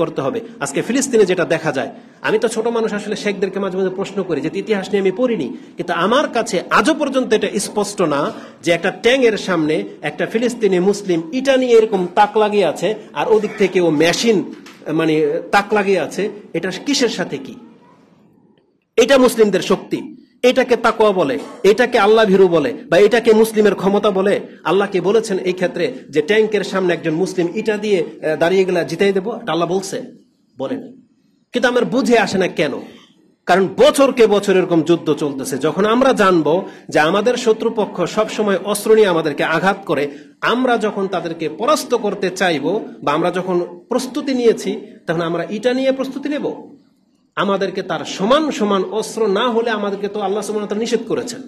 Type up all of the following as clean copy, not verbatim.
করতে হবে। আজকে ফিলিস্তিনে যেটা দেখা যায়, আমি তো ছোট মানুষ, আসলে শেখদেরকে মাঝে মাঝে প্রশ্ন করি যে ইতিহাস নিয়ে আমি পড়িনি, কিন্তু আমার কাছে আজও পর্যন্ত এটা স্পষ্ট না যে একটা ট্যাঙ্কের সামনে একটা ফিলিস্তিনি মুসলিম ইটা নিয়ে এরকম তাক লাগিয়ে আছে, আর ওদিক থেকে ও মেশিন মানে তাক লাগিয়ে আছে। এটা কিসের সাথে কি? এটা মুসলিমদের শক্তি, এটাকে তাকওয়া বলে, এটাকে আল্লাহ ভীরু বলে, বা এটাকে মুসলিমের ক্ষমতা বলে? আল্লাহ কি বলেছেন এই ক্ষেত্রে যে ট্যাঙ্কের সামনে একজন মুসলিম ইটা দিয়ে দাঁড়িয়ে গেলে জিতাই দেবো? আল্লাহ বলছে? বলেন। কিন্তু আমার বুঝে আসে না কেন? কারণ বছরকে বছর এরকম যুদ্ধ চলতেছে। যখন আমরা জানবো যে আমাদের শত্রুপক্ষ সবসময় অস্ত্র নিয়ে আমাদেরকে আঘাত করে, আমরা যখন তাদেরকে পরাস্ত করতে চাইবো বা আমরা যখন প্রস্তুতি নিয়েছি, তখন আমরা ইটা নিয়ে প্রস্তুতি নেব? আমাদেরকে তার সমান সমান অস্ত্র না হলে আমাদেরকে তো আল্লাহ সুবহানাহু ওয়া তাআলা নিষেধ করেছেন।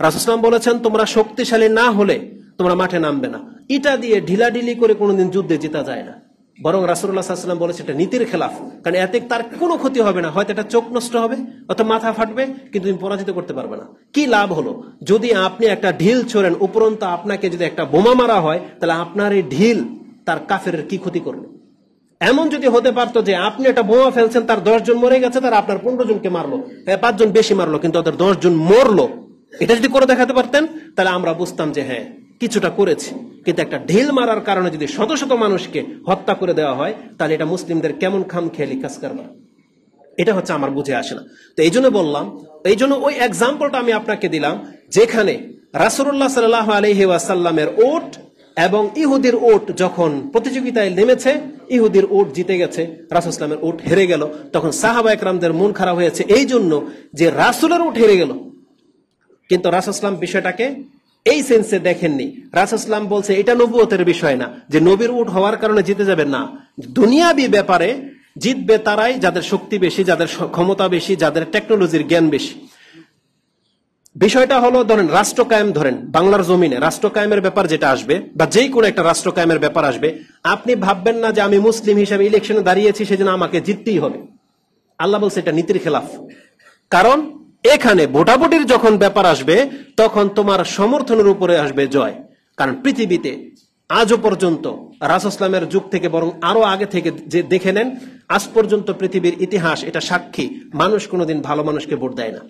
রাসূল সাল্লাল্লাহু আলাইহি ওয়াসাল্লাম বলেছেন তোমরা শক্তিশালী না হলে তোমরা মাঠে নামবে না। ইটা দিয়ে ঢিলাঢিলি করে কোনোদিন যুদ্ধে জিতা যায় না। বরং রাসূলুল্লাহ সাল্লাল্লাহু আলাইহি ওয়াসাল্লাম বলেছে এটা নীতির খেলাফ, কারণ এতে তার কোনো ক্ষতি হবে না, হয়তো এটা চোখ নষ্ট হবে অথবা মাথা ফাটবে, কিন্তু তুমি পরাজিত করতে পারবে না। কি লাভ হলো যদি আপনি একটা ঢিল ছোড়েন, উপরন্ত আপনাকে যদি একটা বোমা মারা হয়, তাহলে আপনার এই ঢিল তার কাফেরের কি ক্ষতি করলো? এমন যদি হতে পারতো যে আপনি একটা বোমা ফেলছেন, তার 10 জন মরে গেছে, তার আপনার 15 জনকে মারলো, 5 জন বেশি মারলো, কিন্তু ওদের 10 জন মরলো, এটা যদি করে দেখাতে পারতেন, তাহলে আমরা বুঝতাম যে হ্যাঁ কিছুটা করেছি। কিন্তু একটা ঢিল মারার কারণে যদি শত শত মানুষকে হত্যা করে দেওয়া হয়, তাহলে এটা মুসলিমদের কেমন খামখেয়ালি কাজ করবে? এটা হচ্ছে আমার বুঝে আসে না। তো এই জন্য বললাম, এই জন্য ওই এক্সাম্পলটা আমি আপনাকে দিলাম যেখানে রাসূলুল্লাহ সাল্লাল্লাহু আলাইহি ওয়াসাল্লামের ওট এবং ইহুদির ওট যখন প্রতিযোগিতায় নেমেছে, ইহুদির ওট জিতে গেছে, রাসূল ইসলামের ওট হেরে গেল। তখন সাহাবা একরামদের মন খারাপ হয়েছে এই জন্য যে রাসূলের ওট হেরে গেল। কিন্তু রাসূল ইসলাম বিষয়টাকে এই সেন্সে দেখেননি। রাসূল ইসলাম বলছে এটা নবুয়তের বিষয় না যে নবীর উট হওয়ার কারণে জিতে যাবেন না। দুনিয়াবি ব্যাপারে জিতবে তারাই যাদের শক্তি বেশি, যাদের ক্ষমতা বেশি, যাদের টেকনোলজির জ্ঞান বেশি। বিষয়টা হলো ধরেন রাষ্ট্র কায়েম, ধরেন বাংলার জমিনে রাষ্ট্র কায়েমের ব্যাপার যেটা আসবে, বা যেই কোনো একটা রাষ্ট্র কায়েমের ব্যাপার আসবে, আপনি ভাববেন না যে আমি মুসলিম হিসেবে ইলেকশনে দাঁড়িয়েছি সেজন্য আমাকে জিততেই হবে। আল্লাহ বলছে এটা নীতির খেলাফ। কারণ এখানে ভোটাভুটির যখন ব্যাপার আসবে, তখন তোমার সমর্থনের উপরে আসবে জয়। কারণ পৃথিবীতে আজও পর্যন্ত রাসূল ইসলামের যুগ থেকে বরং আরো আগে থেকে যে দেখে নেন, আজ পর্যন্ত পৃথিবীর ইতিহাস এটা সাক্ষী, মানুষ কোনোদিন ভালো মানুষকে ভোট দেয় না,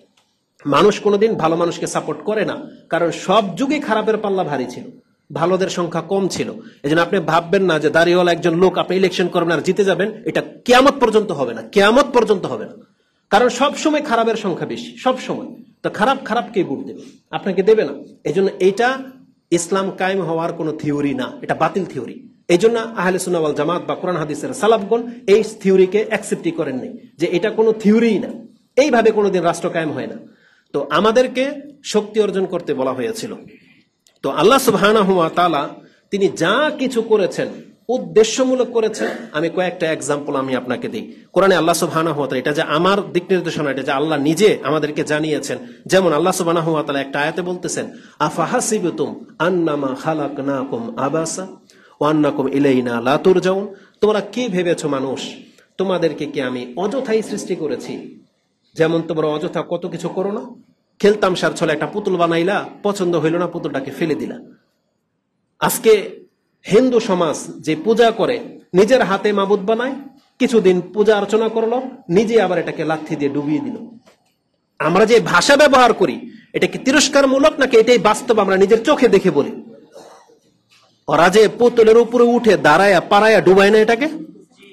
মানুষ কোনোদিন ভালো মানুষকে সাপোর্ট করে না। কারণ সব যুগে খারাপের পাল্লা ভারী ছিল, ভালোদের সংখ্যা কম ছিল। এই জন্য আপনি ভাববেন না যে দাঁড়িয়েওয়ালা একজন লোক আপনি ইলেকশন করবেন আর জিতে যাবেন, এটা কিয়ামত পর্যন্ত হবে না, কিয়ামত পর্যন্ত হবে না। কারণ সব সময় খারাপের সংখ্যা বেশি, সব সময়। তো খারাপকে ভোট দেবে, আপনাকে দেবে না। এই জন্য এইটা ইসলাম কায়েম হওয়ার কোনো থিওরি না, এটা বাতিল থিওরি। এই জন্য আহলে সুন্নাহ ওয়াল জামাত বা কোরআন হাদিসের সালাফগণ এই থিওরিকে অ্যাকসেপ্টই করেননি, যে এটা কোনো থিওরিই না, এইভাবে কোনোদিন রাষ্ট্র কায়েম হয় না। তো আমাদেরকে শক্তি অর্জন করতে বলা হয়েছিল। তো আল্লাহ সুবহানাহু ওয়া তাআলা তিনি যা কিছু করেছেন উদ্দেশ্যমূলক করেছেন। আমি কয়েকটা এক্সাম্পল আমি আপনাকে দিই। কোরআনে আল্লাহ সুবহানাহু ওয়া তাআলা, এটা যে আমার দিক নির্দেশনা, এটা যে আল্লাহ নিজে আমাদেরকে জানিয়েছেন। যেমন আল্লাহ সুবহানাহু ওয়া তাআলা একটা আয়াতে বলতেছেন, আফাহাসিবতুম আন্নামা খালাকনাকুম আবাসা ওয়া আন্নাকুম ইলাইনা লা তুরজাউন। তোমরা কি ভেবেছো মানুষ, তোমাদেরকে কি আমি অযথাই সৃষ্টি করেছি? যেমন তোমরা অযথা কত কিছু করো না, খেলতামশার ছলে একটা পুতুল বানাইলা, পছন্দ হইল না, পুতুলটাকে ফেলে দিলা। আজকে হিন্দু সমাজ যে পূজা করে নিজের হাতে মাবুদ বানায়, কিছুদিন পূজা অর্চনা করলো, নিজে আবার এটাকে লাথি দিয়ে ডুবিয়ে দিল। আমরা যে ভাষা ব্যবহার করি এটা কি তিরস্কারমূলক নাকি এটাই বাস্তব আমরা নিজের চোখে দেখে বলি? ওরা যে পুতুলের উপরে উঠে দাঁড়ায়া পাড়ায়া ডুবায় না এটাকে,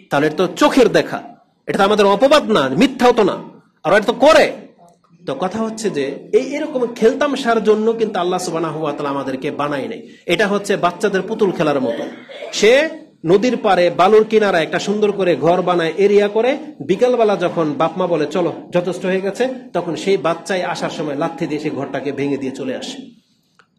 তাহলে এটা তো চোখের দেখা, এটা তো আমাদের অপবাদ না, মিথ্যাও তো না, আর এটা তো করে। তো কথা হচ্ছে যে এরকম খেলতামশার জন্য কিন্তু আল্লাহ সুবহানাহু ওয়া তাআলা আমাদেরকে বানায় নাই। এটা হচ্ছে বাচ্চাদের পুতুল খেলার মতো। সে নদীর পাড়ে বালুর কিনারা একটা সুন্দর করে ঘর বানায়, এরিয়া করে, বিকালবেলা যখন বাপমা বলে চলো যথেষ্ট হয়ে গেছে, তখন সেই বাচ্চাই আসার সময় লাথি দিয়ে সেই ঘরটাকে ভেঙে দিয়ে চলে আসে।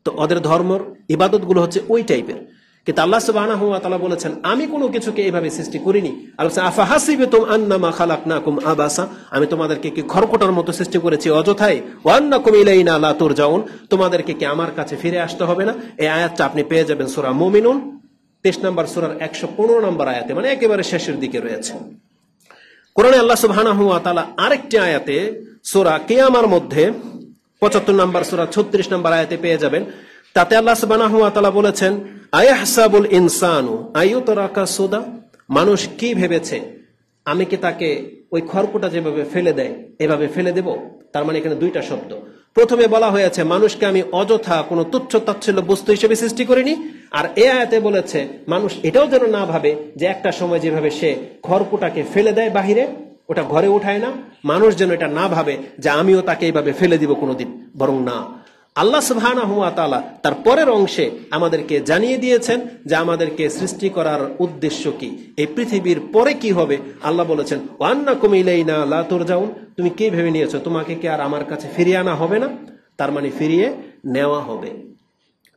তো ওদের ধর্মর ইবাদতগুলো হচ্ছে ওই টাইপের। কিন্তু আল্লাহ সুবহানাহু ওয়া তাআলা বলেছেন আমি কোনো কিছুকে এইভাবে সৃষ্টি করিনি। আল্লাহ আফাহাসিবতুম আন্নামা খালাকনাকুম আবাসা, আমি তোমাদেরকে কি খড়কুটার মতো সৃষ্টি করেছি অযথাই, ওয়া আন্নাকুম ইলাইনা লা তুরজাউন, তোমাদেরকে কি আমার কাছে ফিরে আসতে হবে না। এই আয়াতটা আপনি পেয়ে যাবেন সূরা মুমিনুন 23 নম্বর সূরার 115 নম্বর আয়াতে, মানে একেবারে শেষের দিকে রয়েছে। কোরআনে আল্লাহ সুবহানাহু ওয়া তাআলা আরেকটি আয়াতে সূরা কিয়ামার মধ্যে 75 নম্বর সূরা 36 নম্বর আয়াতে পেয়ে যাবেন। তাতে আল্লাহ সুবহানাহু ওয়া তাআলা বলেছেন, আয়াহসাবুল ইনসানু আইয়ুতরাকা সুদা, মানুষ কি ভেবেছে আমি কি তাকে ওই খড়কুটা যেভাবে ফেলে দেয় এভাবে ফেলে দেব? তার মানে এখানে দুইটা শব্দ। প্রথমে বলা হয়েছে মানুষকে আমি অযথা কোনো তুচ্ছ তাচ্ছিল্য বস্তু হিসেবে সৃষ্টি করিনি, আর এ আয়াতে বলেছে মানুষ এটাও যেন না ভাবে যে একটা সময় যেভাবে সে খড়কুটাকে ফেলে দেয় বাহিরে, ওটা ঘরে উঠায় না, মানুষ যেন এটা না ভাবে যে আমিও তাকে এইভাবে ফেলে দিব কোনোদিন, বরং না, আল্লাহ সুবহানাহু ওয়া তাআলা তার পরের অংশে আমাদেরকে জানিয়ে দিয়েছেন যে আমাদেরকে সৃষ্টি করার উদ্দেশ্য কি, এই পৃথিবীর পরে কি হবে। আল্লাহ বলেছেন ওয়া আন্নাকুম ইলাইনা লা তুরজাউন, তুমি কি ভেবে নিয়েছো তোমাকে কি আর আমার কাছে ফিরিয়ে আনা হবে না? তার মানে ফিরিয়ে নেওয়া হবে।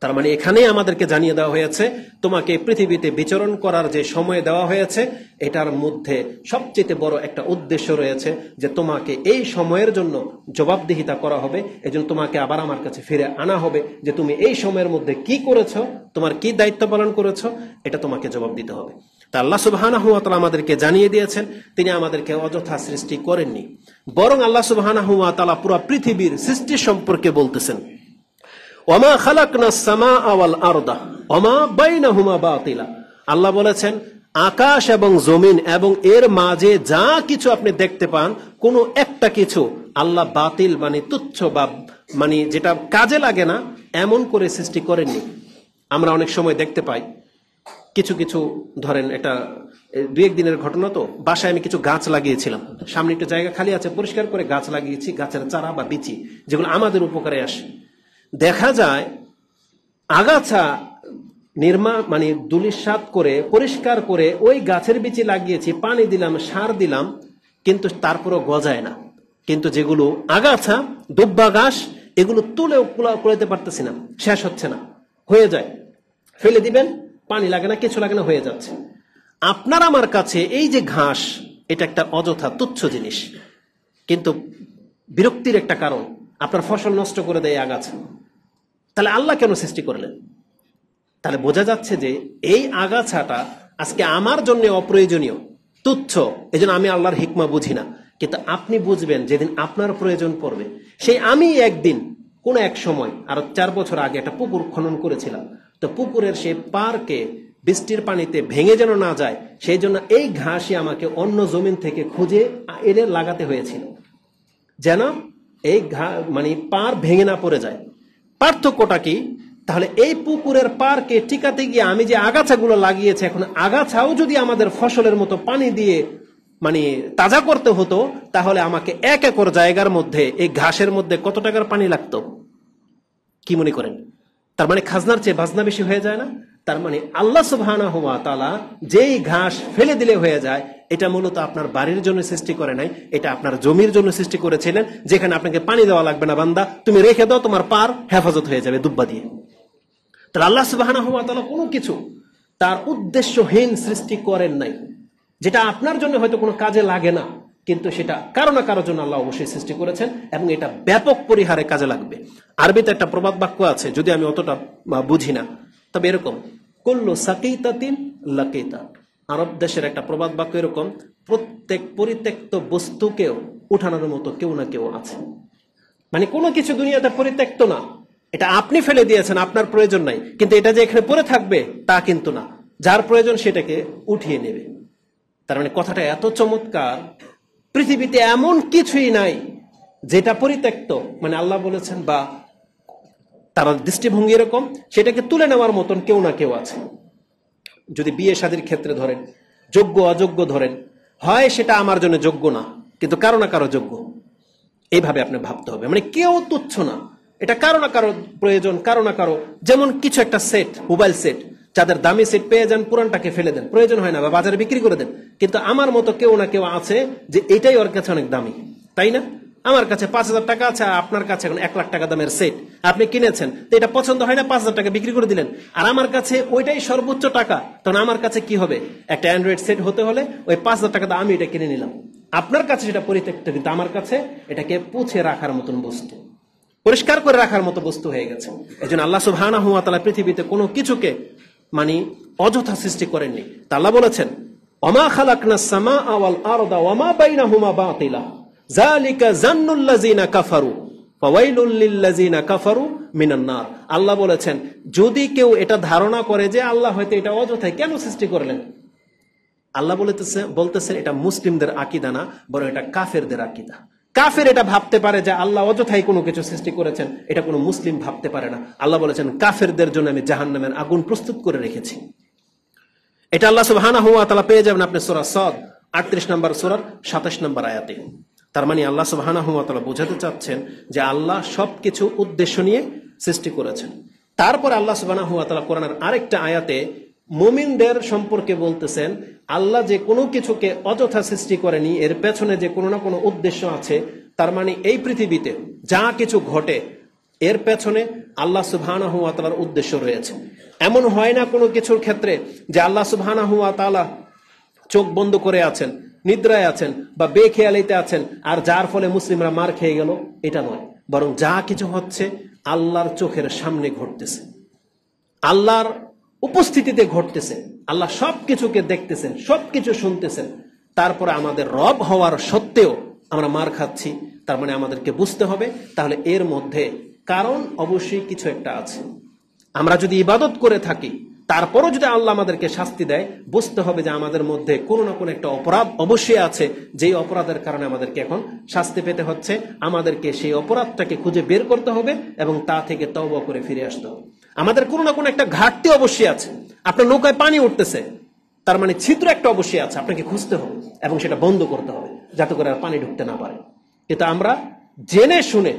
তার মানে এখানেই আমাদেরকে জানিয়ে দেওয়া হয়েছে তোমাকে পৃথিবীতে বিচরণ করার যে সময় দেওয়া হয়েছে এটার মধ্যে সবচেয়ে বড় একটা উদ্দেশ্য রয়েছে যে তোমাকে এই সময়ের জন্য জবাবদিহিতা করা হবে, এজন্য তোমাকে আবার আমার কাছে ফিরে আনা হবে যে তুমি এই সময়ের মধ্যে কি করেছো, তোমার কি দায়িত্ব পালন করেছো, এটা তোমাকে জবাব দিতে হবে। তা আল্লাহ সুবহানাহু ওয়া তাআলা আমাদেরকে জানিয়ে দিয়েছেন তিনি আমাদেরকে অযথা সৃষ্টি করেননি, বরং আল্লাহ সুবহানাহু ওয়া তাআলা পুরো পৃথিবীর সৃষ্টি সম্পর্কে বলতেছেন ওয়ামা খালাকনাস সামাআ ওয়াল আরদা ওয়ামা বাইনাহুমা বাতিলা। আল্লাহ বলেছেন আকাশ এবং জমিন এবং এর মাঝে যা কিছু আপনি দেখতে পান কোনো একটা কিছু আল্লাহ বাতিল মানে তুচ্ছ বা মানে যেটা কাজে লাগে না এমন করে সৃষ্টি করেননি। আমরা অনেক সময় দেখতে পাই কিছু কিছু ধরেন এটা দুই এক দিনের ঘটনা, তো বাসায় আমি কিছু গাছ লাগিয়েছিলাম, সামনে একটু জায়গা খালি আছে পরিষ্কার করে গাছ লাগিয়েছি, গাছের চারা বা বিচি যেগুলো আমাদের উপকারে আসে। দেখা যায় আগাছা মানে দুলিশাত করে পরিষ্কার করে ওই গাছের বিচি লাগিয়েছি, পানি দিলাম, সার দিলাম, কিন্তু তারপরও গজায় না। কিন্তু যেগুলো আগাছা দুব্বা ঘাস এগুলো তুলেও কুলাতে পারতেছি না, শেষ হচ্ছে না, হয়ে যায়, ফেলে দিবেন, পানি লাগে না, কিছু লাগে না, হয়ে যাচ্ছে। আপনার আমার কাছে এই যে ঘাস এটা একটা অযথা তুচ্ছ জিনিস, কিন্তু বিরক্তির একটা কারণ, আপনার ফসল নষ্ট করে দেয় আগাছা। তাহলে আল্লাহ কেন সৃষ্টি করলেন? তাহলে বোঝা যাচ্ছে যে এই আগাছাটা আজকে আমার জন্য অপ্রয়োজনীয়, তুচ্ছ, এই জন্য আমি আল্লাহর হিকমা বুঝি না। কিন্তু আপনি বুঝবেন যেদিন আপনার প্রয়োজন পড়বে। সেই আমি একদিন কোন এক সময় আরো 4 বছর আগে একটা পুকুর খনন করেছিলাম, তো পুকুরের সেই পারকে বৃষ্টির পানিতে ভেঙে যেন না যায় সেই জন্য এই ঘাসই আমাকে অন্য জমিন থেকে খুঁজে এনে লাগাতে হয়েছিল, যেন এই মানে পার ভেঙে না পড়ে যায়। পার্থক্যটা কি? তাহলে এই পুকুরের পারকে টিকাতে গিয়ে আমি যে আগাছাগুলো লাগিয়েছি, এখন আগাছাও যদি আমাদের ফসলের মতো পানি দিয়ে মানে তাজা করতে হতো, তাহলে আমাকে 1 একর জায়গার মধ্যে এই ঘাসের মধ্যে কত টাকার পানি লাগতো কি মনে করেন? তার মানে খাজনার চেয়ে বাজনা বেশি হয়ে যায় না? তার মানে আল্লাহ সুবহানাহু ওয়া তাআলা যেই ঘাস ফেলে দিলে হয়ে যায়, এটা মূলত আপনার বাড়ির জন্য সৃষ্টি করে নাই, এটা আপনার জমির জন্য সৃষ্টি করেছিলেন, যেখানে আপনাকে পানি দেওয়া লাগবে না, বান্দা তুমি রেখে দাও, তোমার পার হেফাজত হয়ে যাবে দুব্বা দিয়ে। তাহলে আল্লাহ সুবহানাহু ওয়া তাআলা কোনো কিছু তার উদ্দেশ্যহীন সৃষ্টি করেন নাই, যেটা আপনার জন্য হয়তো কোনো কাজে লাগে না, কিন্তু সেটা কারো না কারোর জন্য আল্লাহ অবশ্যই সৃষ্টি করেছেন এবং এটা ব্যাপক পরিহারে কাজে লাগবে। আরবিতে একটা প্রবাদ বাক্য আছে, যদি আমি অতটা বুঝি না, তবে এরকম কুল্লু সাকিতাতিন লাকিতা। আরব দেশের একটা প্রবাদ বাক্য এরকম, প্রত্যেক পরিত্যক্ত বস্তুকেও উঠানোর মতো কেউ না কেউ আছে। মানে কোনো কিছু দুনিয়াতে পরিত্যক্ত না, এটা আপনি ফেলে দিয়েছেন, আপনার প্রয়োজন নাই, কিন্তু এটা যে এখানে পড়ে থাকবে তা কিন্তু না, যার প্রয়োজন সেটাকে উঠিয়ে নেবে। তার মানে কথাটা এত চমৎকার, পৃথিবীতে এমন কিছুই নাই যেটা পরিত্যক্ত, মানে আল্লাহ বলেছেন বা তার দৃষ্টিভঙ্গি এরকম, সেটাকে তুলে নেওয়ার মতন কেউ না কেউ আছে। যদি বিয়ে শাদীর ক্ষেত্রে ধরেন, যোগ্য অযোগ্য ধরেন, হয় সেটা আমার জন্য যোগ্য না, কিন্তু কারো না কারো যোগ্য, এইভাবে আপনি ভাবতে হবে। মানে কেউ তুচ্ছ না, এটা কারো না কারো প্রয়োজন, কারো না কারো। যেমন কিছু একটা সেট, মোবাইল সেট, যাদের দামি সেট পেয়ে যান পুরানটাকে ফেলে দেন, প্রয়োজন হয় না, বা বাজারে বিক্রি করে দেন। কিন্তু আমার মতো কেউ না কেউ আছে যে এটাই ওর কাছে অনেক দামি, তাই না? আমার কাছে 5,000 টাকা আছে, আপনার কাছে এখন 1 লাখ টাকা দামের সেট আপনি কিনেছেন, তো এটা পছন্দ হয় না, 5,000 টাকা বিক্রি করে দিলেন, আর আমার কাছে ওইটাই সর্বোচ্চ টাকা, তখন আমার কাছে কি হবে? একটা অ্যান্ড্রয়েড সেট হতে হলে ওই 5,000 টাকা আমি এটা কিনে নিলাম। আপনার কাছে সেটা পরিত্যক্ত, কিন্তু আমার কাছে এটাকে পুছে রাখার মতন বস্তু, পরিষ্কার করে রাখার মতো বস্তু হয়ে গেছে। এই জন্য আল্লাহ সুবহানাহু ওয়া তাআলা পৃথিবীতে কোনো কিছুকে মানে অযথা সৃষ্টি করেননি। তা আল্লাহ বলেছেন ওমা খালাকনাস সামাআ ওয়াল আরদা ওয়ামা বাইনাহুমা বাতিলা যালিকা যান্নুল লাযিনা কাফারু ফাওয়াইলুল লিল্লাযিনা কাফারু মিনান নার। আল্লাহ বলেছেন যদি কেউ এটা ধারণা করে যে আল্লাহ হয়তো এটা অযথাই কেন সৃষ্টি করলেন, আল্লাহ বলতেছেন এটা মুসলিমদের আকীদা না, বরং এটা কাফেরদের আকীদা। কাফের এটা ভাবতে পারে যে আল্লাহ অযথাই কোনো কিছু সৃষ্টি করেছেন, এটা কোনো মুসলিম ভাবতে পারে না। আল্লাহ বলেছেন কাফেরদের জন্য আমি জাহান্নামের আগুন প্রস্তুত করে রেখেছি। এটা আল্লাহ সুবহানাহু ওয়া তাআলা পেয়ে যাবেন আপনি সূরা সাদ 38 নম্বর সূরার 27 নম্বর আয়াতে। তার মানে আল্লাহ সুবহানাহু ওয়া তাআলা বোঝাতে চাচ্ছেন যে আল্লাহ সবকিছু উদ্দেশ্য নিয়ে সৃষ্টি করেছেন। তারপর আল্লাহ সুবহানাহু ওয়া তাআলা কোরআনের আরেকটা আয়াতে মুমিনদের সম্পর্কে বলতেছেন আল্লাহ যে কোনো কিছুকে অযথা সৃষ্টি করেনি, এর পেছনে যে কোনো না কোনো উদ্দেশ্য আছে। তার মানে এই পৃথিবীতে যা কিছু ঘটে এর পেছনে আল্লাহ সুবহানাহু ওয়া তাআলার উদ্দেশ্য রয়েছে। এমন হয় না কোনো কিছুর ক্ষেত্রে যে আল্লাহ সুবহানাহু ওয়া তাআলা চোখ বন্ধ করে আছেন, নিদ্রায় আছেন বা বেখেয়ালিতে আছেন, আর যার ফলে মুসলিমরা মার খেয়ে গেল, এটা নয়। বরং যা কিছু হচ্ছে আল্লাহর চোখের সামনে ঘটতেছে, আল্লাহর উপস্থিতিতে ঘটতেছে। আল্লাহ সবকিছুকে দেখতেছেন, সবকিছু শুনতেছেন। তারপরে আমাদের রব হওয়ার সত্ত্বেও আমরা মার খাচ্ছি। তার মানে আমাদেরকে বুঝতে হবে তাহলে এর মধ্যে কারণ অবশ্যই কিছু একটা আছে। আমরা যদি ইবাদত করে থাকি, তারপরও যদি আল্লাহ আমাদেরকে শাস্তি দেয়, বুঝতে হবে যে আমাদের মধ্যে কোনো না কোনো একটা অপরাধ অবশ্যই আছে, যেই অপরাধের কারণে আমাদেরকে এখন শাস্তি পেতে হচ্ছে। আমাদেরকে সেই অপরাধটাকে খুঁজে বের করতে হবে এবং তা থেকে তওবা করে ফিরে আসতে হবে। আমাদের কোনো না কোনো একটা ঘাটতি অবশ্যই আছে। আপনার নৌকায় পানি উঠতেছে, তার মানে ছিদ্র একটা অবশ্যই আছে, আপনাকে খুঁজতে হবে এবং সেটা বন্ধ করতে হবে যাতে করে আর পানি ঢুকতে না পারে। এটা আমরা জেনে শুনে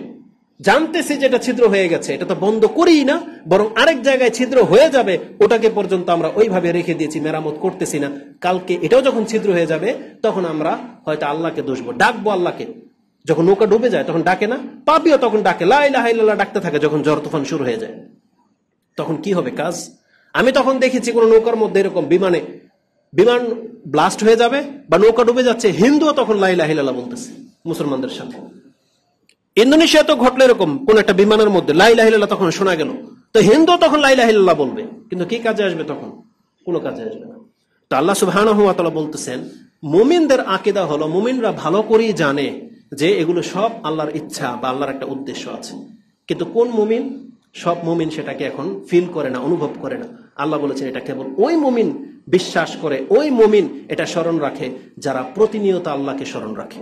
জানতেছি যেটা ছিদ্র হয়ে গেছে, এটা তো বন্ধ করিই না, বরং আরেক জায়গায় ছিদ্র হয়ে যাবে ওটাকে পর্যন্ত আমরা ওইভাবে রেখে দিয়েছি, মেরামত করতেছি না। কালকে এটাও যখন ছিদ্র হয়ে যাবে তখন আমরা হয়তো আল্লাহকে দোষবো, ডাকবো আল্লাহকে। যখন নৌকা ডুবে যায় তখন ডাকে না, পাপিও তখন ডাকে, লা ইলাহা ইল্লাল্লাহ ডাকতে থাকে। যখন ঝড় তুফান শুরু হয়ে যায় তখন কি হবে কাজ? আমি তখন দেখেছি কোন নৌকার মধ্যে এরকম বিমান ব্লাস্ট হয়ে যাবে বা নৌকা ডুবে যাচ্ছে, হিন্দুও তখন লা ইলাহা ইল্লাল্লাহ বলতেছে মুসলমানদের সাথে। ইন্দোনেশিয়া তো ঘটলো এরকম, কোন একটা বিমানের মধ্যে লা ইলাহা ইল্লাল্লাহ তখন শোনা গেল, তো হিন্দু তখন লা ইলাহা ইল্লাল্লাহ বলবে, কিন্তু কি কাজে আসবে তখন? কোনো কাজে আসবে না। তো আল্লাহ সুবহানাহু ওয়া তাআলা বলতেছেন মুমিনদের আকীদা হলো, মুমিনরা ভালো করেই জানে যে এগুলো সব আল্লাহর ইচ্ছা বা আল্লাহর একটা উদ্দেশ্য আছে। কিন্তু কোন মুমিন? সব মুমিন সেটাকে এখন ফিল করে না, অনুভব করে না। আল্লাহ বলেছেন এটা কেবল ওই মুমিন বিশ্বাস করে, ওই মুমিন এটা স্মরণ রাখে যারা প্রতিনিয়ত আল্লাহকে স্মরণ রাখে।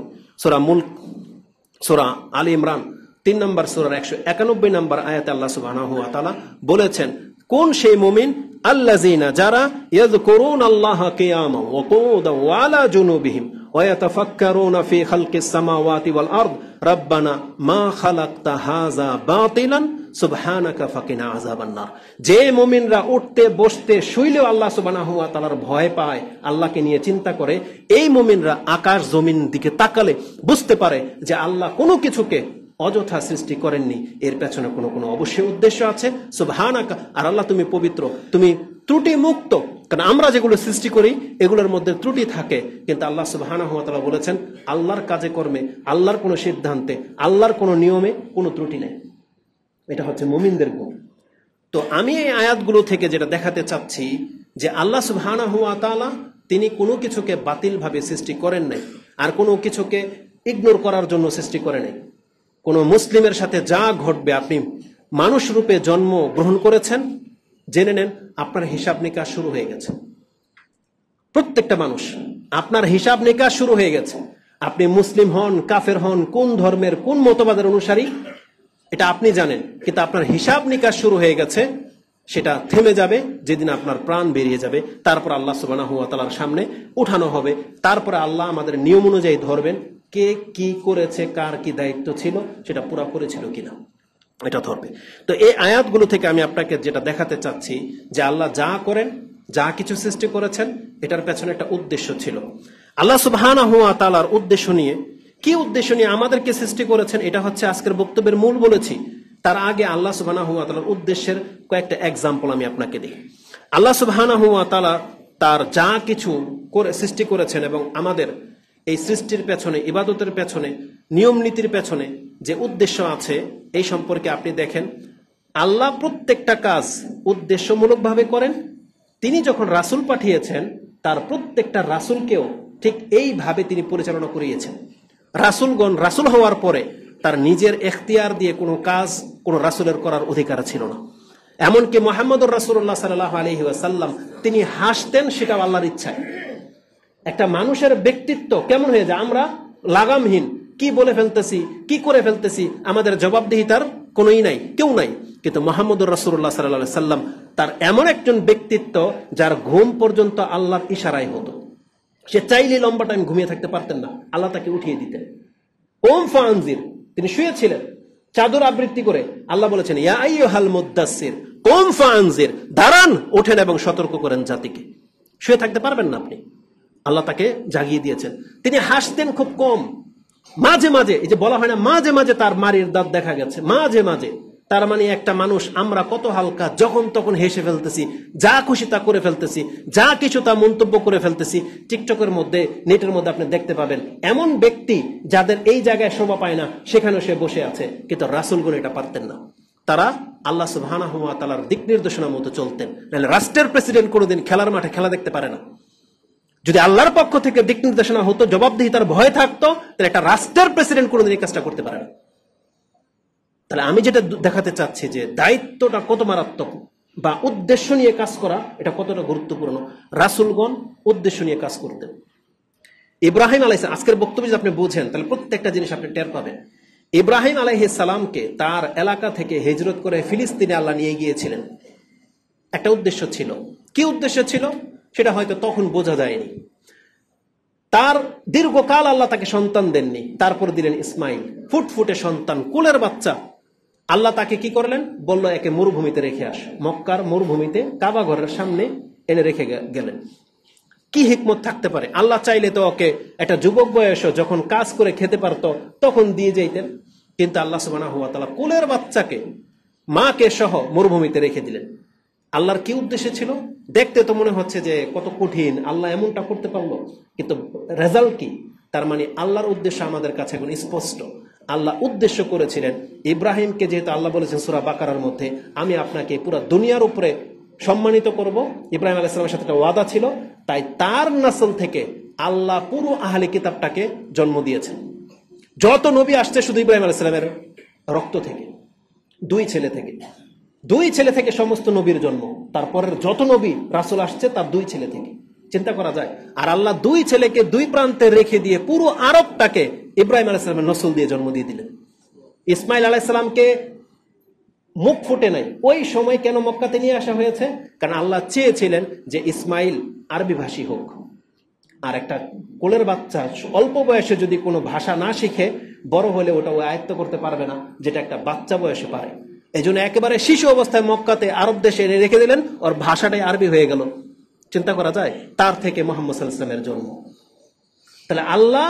সূরা আলী ইমরান 3 নম্বর সূরার 191 নম্বর আয়াতে আল্লাহ সুবহানাহু ওয়া তাআলা বলেছেন কোন সেই মুমিন? আল্লাযিনা যারা ইয়াযকুরুনাল্লাহা কিয়ামান ওয়া কুউদান ওয়া আলা জুনুবিহিম ওয়া ইয়াতাফাক্কারুনা ফি খালকিস সামাওয়াতি ওয়াল আরদ রাব্বানা মা খালাকতা হাযা বাতিলান সুবহানাকা ফাকিনা আযাবান নার। যে মুমিনরা উঠতে বসতে শুইলেও আল্লাহ সুবহানাহু ওয়া তাআলার ভয় পায়, আল্লাহকে নিয়ে চিন্তা করে, এই মুমিনরা আকাশ জমিন দিকে তাকালে বুঝতে পারে যে আল্লাহ কোনো কিছুকে অযথা সৃষ্টি করেননি, এর পেছনে কোনো কোনো অবশ্যই উদ্দেশ্য আছে। সুবহানাকা, আর আল্লাহ তুমি পবিত্র, তুমি ত্রুটি মুক্ত। কারণ আমরা যেগুলো সৃষ্টি করি এগুলোর মধ্যে ত্রুটি থাকে, কিন্তু আল্লাহ সুবহানাহু ওয়া তাআলা বলেছেন আল্লাহর কাজে কর্মে, আল্লাহর কোনো সিদ্ধান্তে, আল্লাহর কোনো নিয়মে কোনো ত্রুটি নেই। এটা হচ্ছে মুমিনদের গুণ। তো আমি এই আয়াতগুলো থেকে যেটা দেখাতে চাচ্ছি যে আল্লাহ সুবহানাহু ওয়া তাআলা তিনি কোনো কিছুকে বাতিলভাবে সৃষ্টি করেন নাই, আর কোনো কিছুকে ইগনোর করার জন্য সৃষ্টি করে নাই। কোনো মুসলিমের সাথে যা ঘটবে, আপনি মানুষ রূপে জন্ম গ্রহণ করেছেন, জেনে নেন আপনার হিসাব নিকাশ শুরু হয়ে গেছে। প্রত্যেকটা মানুষ আপনার হিসাব নিকাশ শুরু হয়ে গেছে। আপনি মুসলিম হন, কাফের হন, কোন ধর্মের কোন মতবাদের অনুসারী এটা আপনি জানেন, কিন্তু আপনার হিসাব নিকাশ শুরু হয়ে গেছে। সেটা থেমে যাবে যেদিন আপনার প্রাণ বেরিয়ে যাবে। তারপর আল্লাহ সুবহানাহু ওয়া তাআলার সামনে উঠানো হবে। তারপরে আল্লাহ আমাদের নিয়ম অনুযায়ী ধরবেন কে কি করেছে, কার কি দায়িত্ব ছিল, সেটা পুরা করেছিল কিনা, এটা ধরবে। তো এই আয়াতগুলো থেকে আমি আপনাকে যেটা দেখাতে চাচ্ছি যে আল্লাহ যা করেন, যা কিছু সৃষ্টি করেছেন, এটার পেছনে একটা উদ্দেশ্য ছিল। আল্লাহ সুবহানাহু ওয়া তাআলার উদ্দেশ্য নিয়ে, কি উদ্দেশ্য নিয়ে আমাদেরকে সৃষ্টি করেছেন, এটা হচ্ছে আজকের বক্তব্যের মূল বলেছি। তার আগে আল্লাহ সুবহানাহু ওয়া তাআলার উদ্দেশ্যের কয়েকটা এক্সাম্পল আমি আপনাকে দিই। আল্লাহ সুবহানাহু ওয়া তাআলা তার যা কিছু করে সৃষ্টি করেছেন এবং আমাদের এই সৃষ্টির পেছনে, ইবাদতের পেছনে, নিয়ম নীতির পেছনে যে উদ্দেশ্য আছে, এই সম্পর্কে আপনি দেখেন আল্লাহ প্রত্যেকটা কাজ উদ্দেশ্যমূলকভাবে করেন। তিনি যখন রাসূল পাঠিয়েছেন, তার প্রত্যেকটা রাসূলকেও ঠিক এইভাবে তিনি পরিচালনা করিয়েছেন। রাসূলগণ রাসূল হওয়ার পরে তার নিজের এখতিয়ার দিয়ে কোনো কাজ কোনো রাসূলের করার অধিকার ছিল না। এমনকি মুহাম্মদুর রাসূলুল্লাহ সাল্লাল্লাহু আলাইহি ওয়াসাল্লাম তিনি হাসতেন, সেটাও আল্লাহর ইচ্ছায়। একটা মানুষের ব্যক্তিত্ব কেমন হয়ে যায়, আমরা লাগামহীন, কি বলে ফেলতেছি, কি করে ফেলতেছি, আমাদের জবাবদিহিতার কোনোই নাই, কেউ নাই। কিন্তু মুহাম্মদুর রাসূলুল্লাহ সাল্লাল্লাহু আলাইহি সাল্লাম তার এমন একজন ব্যক্তিত্ব যার ঘুম পর্যন্ত আল্লাহর ইশারায় হতো। সে চাইলে লম্বা টাইম ঘুমিয়ে থাকতে পারতেন না, আল্লাহ তাকে উঠিয়ে দিতেন। ওম ফানজির, তিনি শুয়েছিলেন চাদর আবৃত্তি করে, আল্লাহ বলেছেন ইয়া আইয়ুহাল মুদ্দাসসির কুম ফানজির, দাঁড়ান, ওঠেন এবং সতর্ক করেন জাতিকে। শুয়ে থাকতে পারবেন না আপনি, আল্লাহ তাকে জাগিয়ে দিয়েছেন। তিনি হাসতেন খুব কম, মাঝে মাঝে, এই যে বলা হয় না মাঝে মাঝে তার মারির দাঁত দেখা গেছে, মাঝে মাঝে। তার মানে একটা মানুষ, আমরা কত হালকা, যখন তখন হেসে ফেলতেছি, যা খুশি তা করে ফেলতেছি, যা কিছু তা মন্তব্য করে ফেলতেছি। টিকটকের মধ্যে, নেটের মধ্যে আপনি দেখতে পাবেন এমন ব্যক্তি যাদের এই জায়গায় শোভা পায় না, সেখানেও সে বসে আছে, কিন্তু রাসূলগণ এটা পারতেন না। তারা আল্লাহ সুবহানাহু ওয়া তাআলার দিক নির্দেশনা মতো চলতেন। নাহলে রাষ্ট্রের প্রেসিডেন্ট কোনোদিন খেলার মাঠে খেলা দেখতে পারে না। যদি আল্লাহর পক্ষ থেকে দিক নির্দেশনা হতো, জবাবদিহিতার ভয় থাকতো, তাহলে একটা রাষ্ট্রের প্রেসিডেন্ট কোনোদিন এই কাজটা করতে পারে না। তাহলে আমি যেটা দেখাতে চাচ্ছি যে দায়িত্বটা কত মারাত্মক, বা উদ্দেশ্য নিয়ে কাজ করা এটা কতটা গুরুত্বপূর্ণ। রাসূলগণ উদ্দেশ্য নিয়ে কাজ করতেন। ইব্রাহিম আলাইহিস সালাম, আজকের বক্তব্য যদি আপনি বুঝেন তাহলে প্রত্যেকটা জিনিস আপনি টের পাবেন। ইব্রাহিম আলাইহিস সালামকে তার এলাকা থেকে হিজরত করে ফিলিস্তিনে আল্লাহ নিয়ে গিয়েছিলেন, একটা উদ্দেশ্য ছিল। কি উদ্দেশ্য ছিল সেটা হয়তো তখন বোঝা যায়নি। তার দীর্ঘকাল আল্লাহ তাকে সন্তান দেননি, তারপর দিলেন ইসমাইল, ফুটফুটে সন্তান, কুলের বাচ্চা। আল্লাহ তাকে কি করলেন, বলল একে মরুভূমিতে রেখে আস। মক্কার মরুভূমিতে কাবা ঘরের সামনে এনে রেখে গেলেন। কি হিকমত থাকতে পারে, আল্লাহ চাইলে তো ওকে একটা যুবক বয়সে যখন কাজ করে খেতে পারতো তখন দিয়ে যাইতেন, কিন্তু আল্লাহ সুবহানাহু ওয়া তাআলা কুলের বাচ্চাকে মাকে সহ মরুভূমিতে রেখে দিলেন। আল্লাহর কি উদ্দেশ্য ছিল? দেখতে তো মনে হচ্ছে যে কত কঠিন, আল্লাহ এমনটা করতে পারলো, কিন্তু রেজাল্ট কি? তার মানে আল্লাহর উদ্দেশ্য আমাদের কাছে এখন স্পষ্ট। আল্লাহ উদ্দেশ্য করেছিলেন ইব্রাহিমকে, যেহেতু আল্লাহ বলেছেন সূরা বাকারার মধ্যে, আমি আপনাকে পুরো দুনিয়ার উপরে সম্মানিত করব। ইব্রাহিম আলাইহিস সালামের সাথে একটা ওয়াদা ছিল, তাই তার নসল থেকে আল্লাহ পুরো আহলে কিতাবটাকে জন্ম দিয়েছেন। যত নবী আসছে শুধু ইব্রাহিম আলাইহিস সালামের রক্ত থেকে, দুই ছেলে থেকে সমস্ত নবীর জন্ম। তারপরের যত নবী রাসূল আসছে তার দুই ছেলে থেকে, চিন্তা করা যায়। আর আল্লাহ দুই ছেলেকে দুই প্রান্তে রেখে দিয়ে পুরো আরবটাকে ইব্রাহিম আলাইহিস সালামের নসল দিয়ে জন্ম দিয়ে দিলেন। ইসমাইল আলাইহিস সালামকে মুখ ফুটে নাই, ওই সময় কেন মক্কাতে নিয়ে আসা হয়েছে? কারণ আল্লাহ চেয়েছিলেন যে ইসমাইল আরবি ভাষী হোক। আর একটা কোলের বাচ্চা অল্প বয়সে যদি কোনো ভাষা না শিখে, বড় হলে ওটা ও আয়ত্ত করতে পারবে না, যেটা একটা বাচ্চা বয়সে পারে। এই জন্য একেবারে শিশু অবস্থায় মক্কাতে আরব দেশে রেখে দিলেন, ওর ভাষাটাই আরবি হয়ে গেল। চিন্তা করা যায়, তার থেকে মুহাম্মদ সাল্লাল্লাহু আলাইহি ওয়াসাল্লামের জন্ম। তাহলে আল্লাহ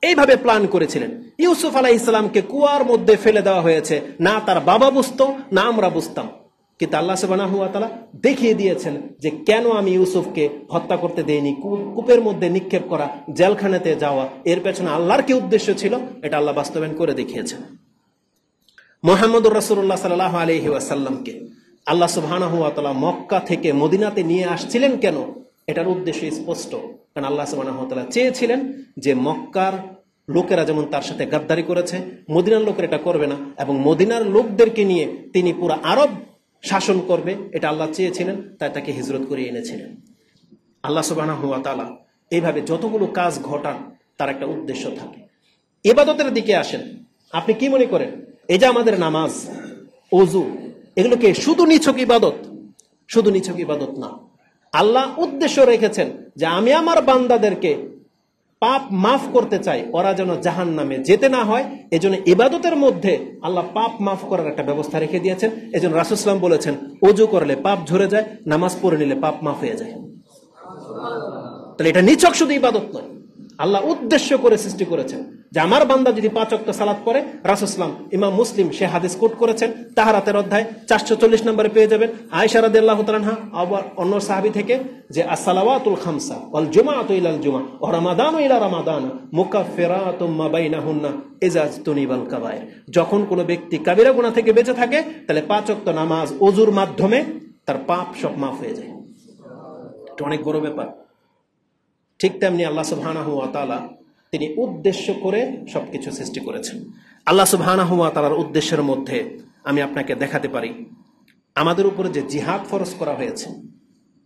এইভাবে প্ল্যান করেছিলেন। ইউসুফ আলাইহিস সালামকে কুয়ার মধ্যে ফেলে দেওয়া হয়েছে, না তার বাবা বুঝতো না আমরা বুঝতাম, কিন্তু আল্লাহ সুবহানাহু ওয়া তাআলা দেখিয়ে দিয়েছেন যে কেন আমি ইউসুফকে হত্যা করতে দেইনি, কূপের মধ্যে নিক্ষেপ করা, জেলখানাতে যাওয়া, এর পেছনে আল্লাহর কি উদ্দেশ্য ছিল এটা আল্লাহ বাস্তবায়ন করে দেখিয়েছেন। মুহাম্মদুর রাসূলুল্লাহ সাল্লাল্লাহু আলাইহি ওয়াসাল্লামকে আল্লাহ সুবহানাহু ওয়া তাআলা মক্কা থেকে মদিনাতে নিয়ে আসছিলেন কেন, এটার উদ্দেশ্য স্পষ্ট। কারণ আল্লাহ সুবহানাহু ওয়া তাআলা চেয়েছিলেন যে মক্কার লোকেরা যেমন তার সাথে গাদ্দারি করেছে, মদিনার লোকেরা এটা করবে না, এবং মদিনার লোকদেরকে নিয়ে তিনি পুরো আরব শাসন করবে, এটা আল্লাহ চেয়েছিলেন, তাই তাকে হিজরত করে এনেছিলেন। আল্লাহ সুবহানাহু ওয়া তাআলা এইভাবে যতগুলো কাজ ঘটান তার একটা উদ্দেশ্য থাকে। ইবাদতের দিকে আসেন, আপনি কি মনে করেন এই যে আমাদের নামাজ, ওযু, এগুলোকে শুধু নিছক ইবাদত? শুধু নিছক ইবাদত না, আল্লাহ উদ্দেশ্য রেখেছেন যে আমি আমার বান্দাদেরকে পাপ মাফ করতে চাই, ওরা যেন জাহান্নামে যেতে না হয়। এজন্য ইবাদতের মধ্যে আল্লাহ পাপ মাফ করার একটা ব্যবস্থা রেখে দিয়েছেন। এজন্য রাসূল সাল্লাল্লাহু আলাইহি ওয়াসাল্লাম বলেছেন, ওযু করলে পাপ ঝরে যায়, নামাজ পড়ে নিলে পাপ মাফ হয়ে যায়। তাহলে এটা নিছক শুধু ইবাদত নয়, আল্লাহ উদ্দেশ্য করে সৃষ্টি করেছেন যে আমার বান্দা যদি 5 ওয়াক্ত সালাত পড়ে, রাসূল সাল্লাল্লাহু আলাইহি ওয়াসাল্লাম, ইমাম মুসলিম সে হাদিস কোট করেছেন, তাহারাতের অধ্যায় 440 নম্বরে পেয়ে যাবেন। আয়েশা রাদিয়াল্লাহু তাআলা আনহা আবার অন্য সাহাবী থেকে যে আসসালাওয়াতুল খামসা ওয়াল জুমআতু ইলাল জুমআ ওয়া রমাদানু ইলা রমাদান মুকাফফিরাতুম মা বাইনাহুন্না ইযা তুনিবাল কাবায়ের। যখন কোনো ব্যক্তি কাবিরা গুনাহ থেকে বেঁচে থাকে, তাহলে 5 ওয়াক্ত নামাজ ওযুর মাধ্যমে তার পাপ সব মাফ হয়ে যায়। এটা অনেক বড় ব্যাপার। ঠিক তেমনি আল্লাহ সুবহানাহু ওয়া তাআলা তিনি উদ্দেশ্য করে সবকিছু সৃষ্টি করেছেন। আল্লাহ সুবহানাহু ওয়া তাআলার উদ্দেশ্যের মধ্যে আমি আপনাকে দেখাতে পারি আমাদের উপরে যে জিহাদ ফরজ করা হয়েছে,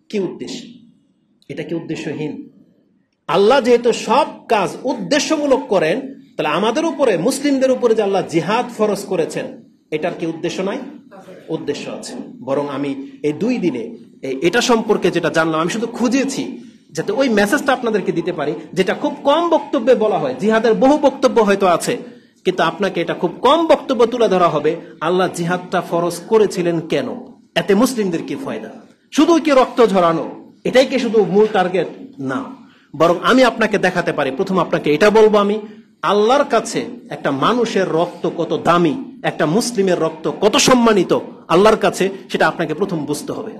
কি উদ্দেশ্য? এটা কি উদ্দেশ্যহীন? আল্লাহ যেহেতু সব কাজ উদ্দেশ্যমূলক করেন, তাহলে আমাদের উপরে, মুসলিমদের উপরে যে আল্লাহ জিহাদ ফরজ করেছেন, এটার কি উদ্দেশ্য নাই? উদ্দেশ্য আছে। বরং আমি এই 2 দিনে এটা সম্পর্কে যেটা জানলাম, আমি শুধু খুঁজেছি যাতে ওই মেসেজটা আপনাদেরকে দিতে পারি, যেটা খুব কম বক্তব্যে বলা হয়। জিহাদের বহু বক্তব্য হয়তো আছে, কিন্তু আপনাকে এটা খুব কম বক্তব্য তুলে ধরা হবে আল্লাহ জিহাদটা ফরজ করেছিলেন কেন, এতে মুসলিমদের কি ফায়দা, শুধু কি রক্ত ঝরানো, এটাই কি শুধু মূল টার্গেট? না, বরং আমি আপনাকে দেখাতে পারি। প্রথম আপনাকে এটা বলবো, আমি আল্লাহর কাছে একটা মানুষের রক্ত কত দামি, একটা মুসলিমের রক্ত কত সম্মানিত আল্লাহর কাছে, সেটা আপনাকে প্রথম বুঝতে হবে।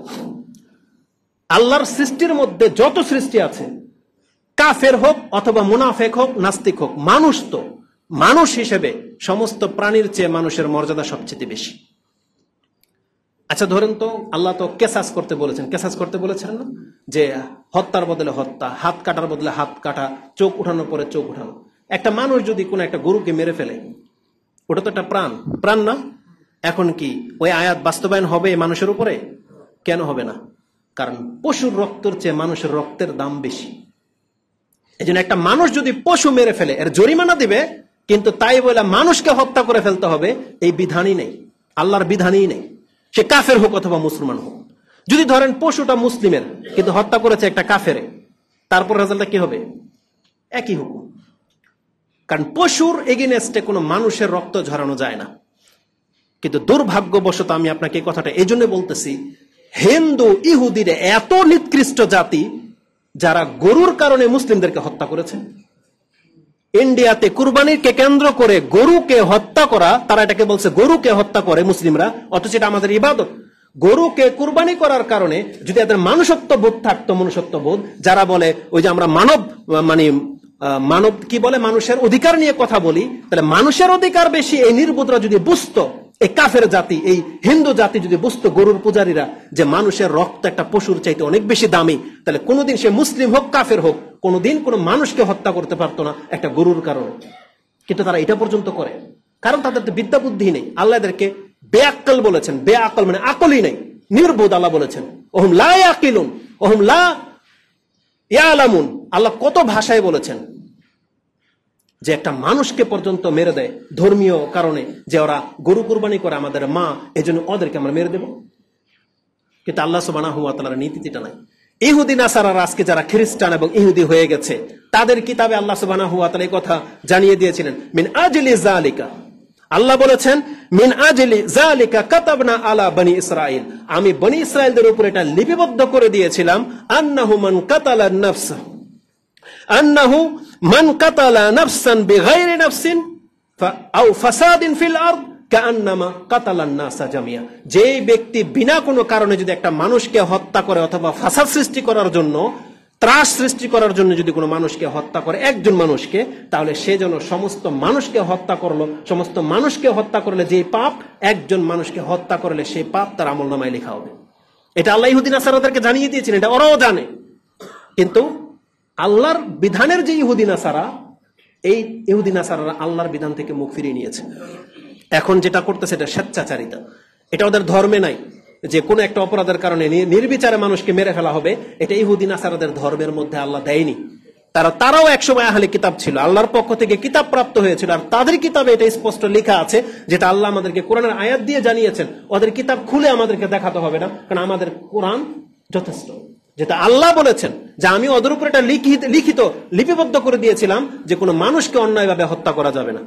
আল্লাহর সৃষ্টির মধ্যে যত সৃষ্টি আছে, কাফের হোক অথবা মুনাফেক হোক, নাস্তিক হোক, মানুষ তো মানুষ হিসেবে সমস্ত প্রাণীর চেয়ে মানুষের মর্যাদা সবচেয়ে বেশি। আচ্ছা ধরেন তো, আল্লাহ তো কেসাস করতে বলেছেন, কেসাস করতে বলেছেন না, যে হত্যার বদলে হত্যা, হাত কাটার বদলে হাত কাটা, চোখ উঠানোর পরে চোখ উঠানো। একটা মানুষ যদি কোনো একটা গরুকে মেরে ফেলে, ওটা তো একটা প্রাণ, প্রাণ না? এখন কি ওই আয়াত বাস্তবায়ন হবে মানুষের উপরে? কেন হবে না? কারণ পশুর রক্তের চেয়ে মানুষের রক্তের দাম বেশি। এই জন্য একটা মানুষ যদি পশু মেরে ফেলে, এর জরিমানা দিবে, কিন্তু তাই বলে মানুষকে হত্যা করে ফেলতে হবে এই বিধানই নেই, আল্লাহর বিধানই নেই, সে কাফের হোক অথবা মুসলমান হোক। যদি ধরেন পশুটা মুসলিমের, কিন্তু হত্যা করেছে একটা কাফেরে, তারপর রেজাল্টটা কি হবে? একই হুকুম। কারণ পশুর এগেইনস্টে কোনো মানুষের রক্ত ঝরানো যায় না। কিন্তু দুর্ভাগ্যবশত আমি আপনাকে এই কথাটা এই জন্য বলতেছি, হিন্দু ইহুদিরা এত নিকৃষ্ট জাতি, যারা গরুর কারণে মুসলিমদেরকে হত্যা করেছে। ইন্ডিয়াতে কুরবানিকে কেন্দ্র করে গরুকে হত্যা করা, তারা এটাকে বলছে গরুকে হত্যা করে মুসলিমরা, অথচ এটা আমাদের ইবাদত। গরুকে কুরবানি করার কারণে যদি এদের মানুষত্ব বোধ থাকতো, মনুষ্যত্ব বোধ, যারা বলে ওই যে আমরা মানব মানব কি বলে, মানুষের অধিকার নিয়ে কথা বলি, তাহলে মানুষের অধিকার বেশি এই নির্বোধরা যদি বুঝতো, এই কাফের জাতি, এই হিন্দু জাতি যদি বুঝতো, গরুর পূজারীরা, যে মানুষের রক্ত একটা পশুর চাইতে অনেক বেশি দামি, তাহলে কোনোদিন সে মুসলিম হোক কাফের হোক, কোনোদিন কোনো মানুষকে হত্যা করতে পারতো না একটা গরুর কারণে। কিন্তু তারা এটা পর্যন্ত করে, কারণ তাদের তো বিদ্যা বুদ্ধি নেই। আল্লাহ এদেরকে বেআক্কেল বলেছেন, বেআক্কেল মানে আকলই নেই, নির্বোধ। আল্লাহ বলেছেন ওহুম লা ইয়াকিলুন ওহুম লা ইয়ালামুন। আল্লাহ কত ভাষায় বলেছেন যে একটা মানুষকে পর্যন্ত মেরে দেয় ধর্মীয় কারণে, যে ওরা গরু কুরবানি করে আমাদের মা, এজন্য ওদেরকে আমরা মেরে দেব। কিন্তু আল্লাহ সুবহানাহু ওয়া তাআলার নীতিটা নাই। ইহুদি নাসারারা আজকে যারা খ্রিস্টান এবং ইহুদি হয়ে গেছে, তাদের কিতাবে আল্লাহ সুবহানাহু ওয়া তাআলা এই কথা জানিয়ে দিয়েছিলেন, মিন আজলি যালিকা, আল্লাহ বলেছেন মিন আজলি যালিকা কাতাবনা আলা বনি ইসরাইল, আমি বনি ইসরাইলদের উপর এটা লিপিবদ্ধ করে দিয়েছিলাম, আন্নাহু মান কাতালা নাফসা, আন্নাহু মান কাতালা নাফসান বিগাইরি নাফসিন আও ফাসাদিন ফিল আরদ কাআন্নামা কাতালান নাসা জামিয়া। যে ব্যক্তি বিনা কোনো কারণে যদি একটা মানুষকে হত্যা করে অথবা ফাসাদ সৃষ্টি করার জন্য, ত্রাস সৃষ্টি করার জন্য যদি কোনো মানুষকে হত্যা করে, একজন মানুষকে, তাহলে সে যেন সমস্ত মানুষকে হত্যা করলো। সমস্ত মানুষকে হত্যা করলে যে পাপ, একজন মানুষকে হত্যা করলে সেই পাপ তার আমলনামায় লেখা হবে। এটা আল্লাহ ইহুদি নাসারাদেরকে জানিয়ে দিয়েছেন, এটা ওরাও জানে। কিন্তু আল্লাহর বিধানের যে ইহুদি নাসারা, এই ইহুদি নাসারারা আল্লাহর বিধান থেকে মুখ ফিরিয়ে নিয়েছে। এখন যেটা করতেছে এটা স্বেচ্ছাচারিতা, এটা ওদের ধর্মে নাই, যে কোনো একটা অপরাধের কারণে নির্বিচারে মানুষকে মেরে ফেলা হবে, এটা ইহুদি নাসারাদের ধর্মের মধ্যে আল্লাহ দেয়নি। তারাও একসময় আহলে কিতাব ছিল, আল্লাহর পক্ষ থেকে কিতাব প্রাপ্ত হয়েছিল, আর তাদের কিতাবে এটা স্পষ্ট লেখা আছে, যেটা আল্লাহ আমাদেরকে কোরআনের আয়াত দিয়ে জানিয়েছেন। ওদের কিতাব খুলে আমাদেরকে দেখাতে হবে না, কারণ আমাদের কোরআন যথেষ্ট। যেটা আল্লাহ বলেছেন যে আমি ওদের উপর এটা লিখিত লিপিবদ্ধ করে দিয়েছিলাম যে কোনো মানুষকে অন্যায়ভাবে হত্যা করা যাবে না।